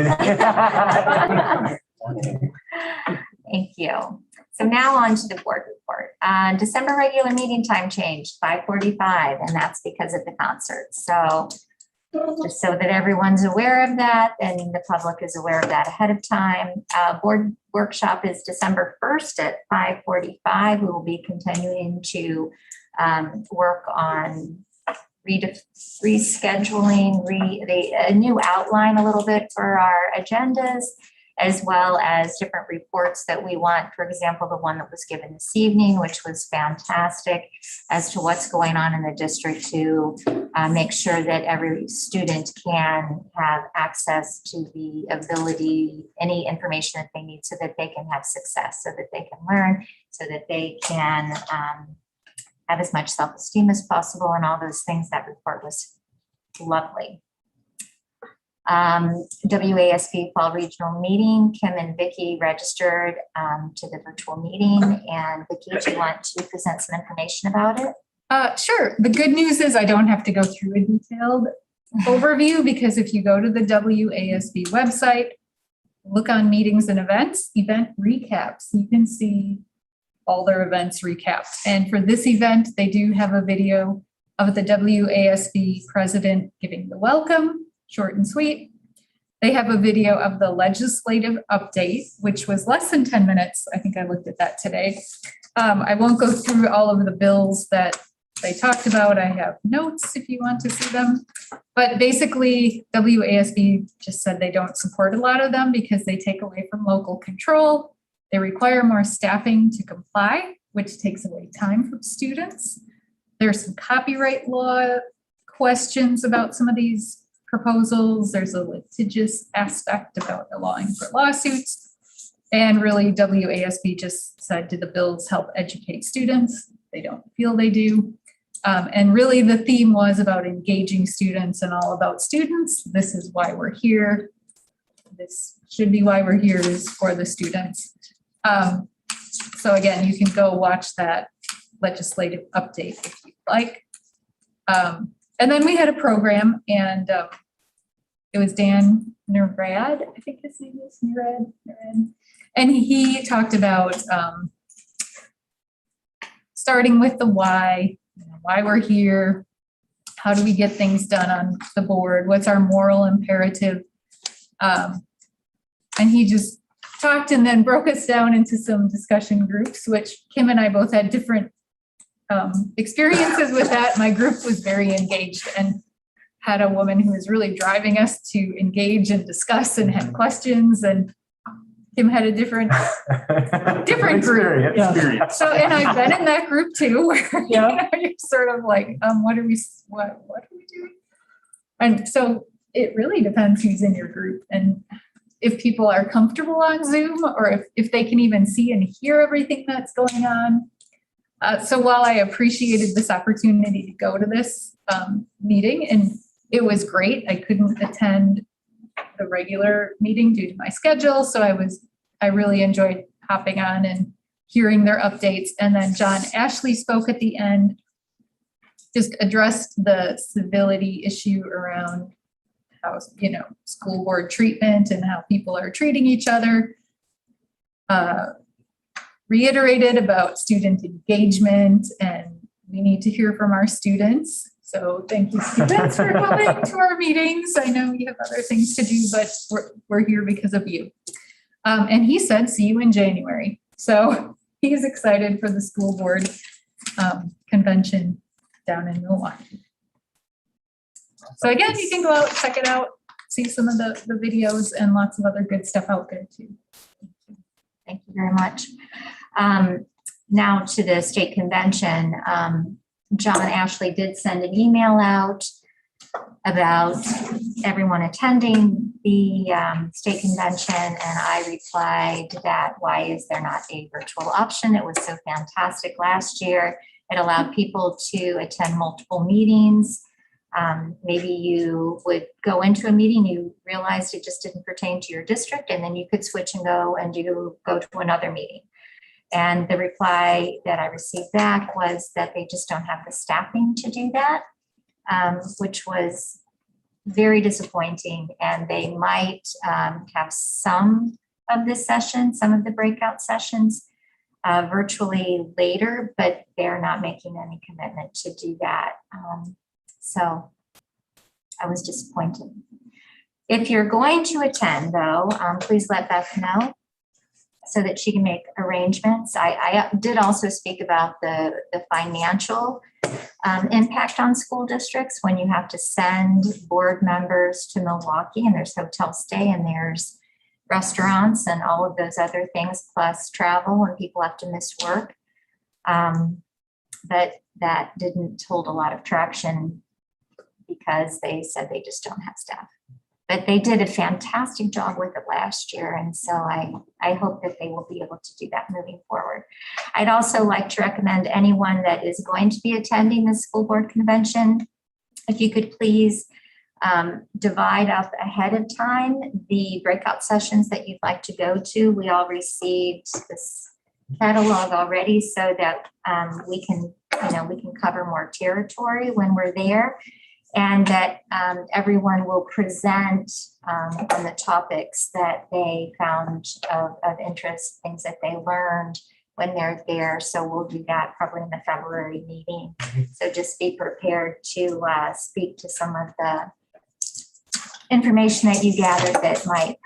Thank you. So now on to the board report. December regular meeting time changed, 5:45, and that's because of the concert. So just so that everyone's aware of that and the public is aware of that ahead of time. Board workshop is December 1st at 5:45. We will be continuing to work on rescheduling, a new outline a little bit for our agendas, as well as different reports that we want. For example, the one that was given this evening, which was fantastic, as to what's going on in the district to make sure that every student can have access to the ability, any information that they need so that they can have success, so that they can learn, so that they can have as much self-esteem as possible and all those things. That report was lovely. WASB Fall Regional Meeting, Kim and Vicki registered to the virtual meeting. And Vicki, do you want to present some information about it? Sure. The good news is I don't have to go through a detailed overview, because if you go to the WASB website, look on meetings and events, event recaps, you can see all their events recapped. And for this event, they do have a video of the WASB president giving the welcome, short and sweet. They have a video of the legislative update, which was less than 10 minutes. I think I looked at that today. I won't go through all of the bills that they talked about. I have notes if you want to see them. But basically, WASB just said they don't support a lot of them because they take away from local control. They require more staffing to comply, which takes away time from students. There's some copyright law questions about some of these proposals. There's a litigious aspect about allowing for lawsuits. And really, WASB just said, do the bills help educate students? They don't feel they do. And really the theme was about engaging students and all about students. This is why we're here. This should be why we're here, is for the students. So again, you can go watch that legislative update if you'd like. And then we had a program, and it was Dan Nerad, I think his name is Nerad. And he talked about starting with the why we're here, how do we get things done on the board, what's our moral imperative. And he just talked and then broke us down into some discussion groups, which Kim and I both had different experiences with that. My group was very engaged and had a woman who was really driving us to engage and discuss and had questions, and Kim had a different group. Yeah. So, and I've been in that group too, where you know, you're sort of like, what are we doing? And so it really depends who's in your group and if people are comfortable on Zoom, or if they can even see and hear everything that's going on. So while I appreciated this opportunity to go to this meeting, and it was great, I couldn't attend the regular meeting due to my schedule. So I really enjoyed hopping on and hearing their updates. And then John Ashley spoke at the end, just addressed the civility issue around how, you know, school board treatment and how people are treating each other. Reiterated about student engagement, and we need to hear from our students. So thank you, students, for coming to our meetings. I know you have other things to do, but we're here because of you. And he said, see you in January. So he's excited for the school board convention down in Milwaukee. So again, you can go out, check it out, see some of the videos and lots of other good stuff out there too. Thank you very much. Now to the state convention. John Ashley did send an email out about everyone attending the state convention, and I replied that why is there not a virtual option? It was so fantastic last year. It allowed people to attend multiple meetings Maybe you would go into a meeting, you realized it just didn't pertain to your district, and then you could switch and go to another meeting. And the reply that I received back was that they just don't have the staffing to do that, which was very disappointing. And they might have some of the sessions, some of the breakout sessions virtually later, but they're not making any commitment to do that. So I was disappointed. If you're going to attend though, please let Beth know so that she can make arrangements. I did also speak about the financial impact on school districts when you have to send board members to Milwaukee, and there's hotel stay and there's restaurants and all of those other things, plus travel when people have to miss work. But that didn't hold a lot of traction because they said they just don't have staff. But they did a fantastic job with it last year. And so I hope that they will be able to do that moving forward. I'd also like to recommend anyone that is going to be attending the school board convention, if you could please divide up ahead of time the breakout sessions that you'd like to go to. We all received this catalog already so that we can cover more territory when we're there. And that everyone will present on the topics that they found of interest, things that they learned when they're there. So we'll do that probably in the February meeting. So just be prepared to speak to some of the information that you gathered that might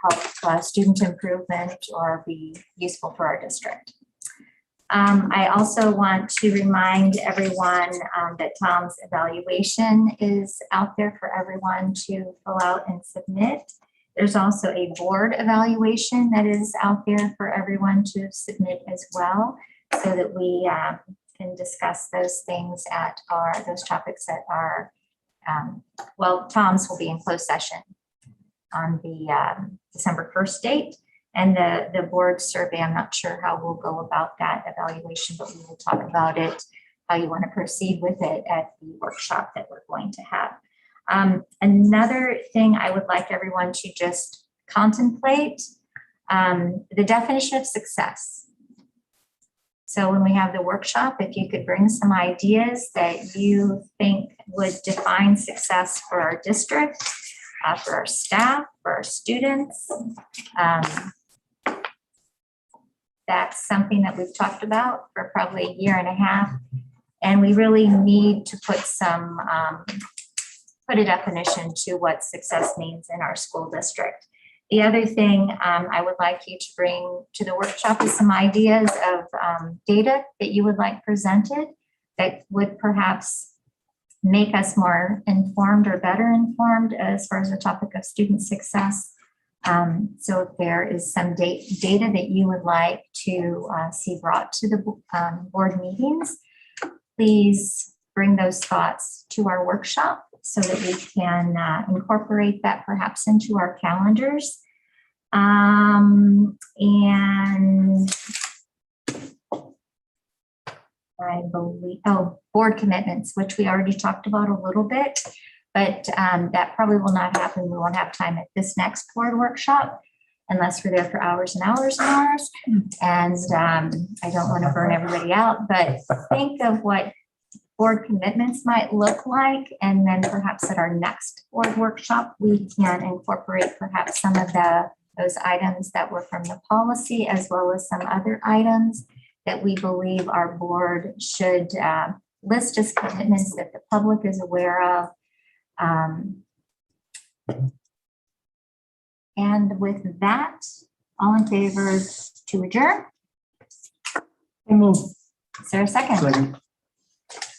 help student improvement or be useful for our district. I also want to remind everyone that Tom's evaluation is out there for everyone to fill out and submit. There's also a board evaluation that is out there for everyone to submit as well, so that we can discuss those things at those topics that are, Tom's will be in closed session on the December 1st date. And the board survey, I'm not sure how we'll go about that evaluation, but we will talk about it, how you want to proceed with it at the workshop that we're going to have. Another thing I would like everyone to just contemplate, the definition of success. So when we have the workshop, if you could bring some ideas that you think would define success for our district, for our staff, for our students. That's something that we've talked about for probably a year and a half. And we really need to put a definition to what success means in our school district. The other thing I would like you to bring to the workshop is some ideas of data that you would like presented that would perhaps make us more informed or better informed as far as the topic of student success. So if there is some data that you would like to see brought to the board meetings, please bring those thoughts to our workshop so that we can incorporate that perhaps into our calendars. And I believe, board commitments, which we already talked about a little bit, but that probably will not happen. We won't have time at this next board workshop unless we're there for hours and hours and hours. And I don't want to burn everybody out, but think of what board commitments might look like. And then perhaps at our next board workshop, we can incorporate perhaps some of those items that were from the policy, as well as some other items that we believe our board should list as commitments that the public is aware of. And with that, all in favor to adjourn? Is there a second? Second.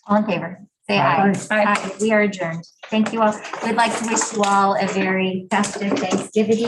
All in favor, say aye. Aye. We are adjourned. Thank you all. We'd like to wish you all a very festive Thanksgiving.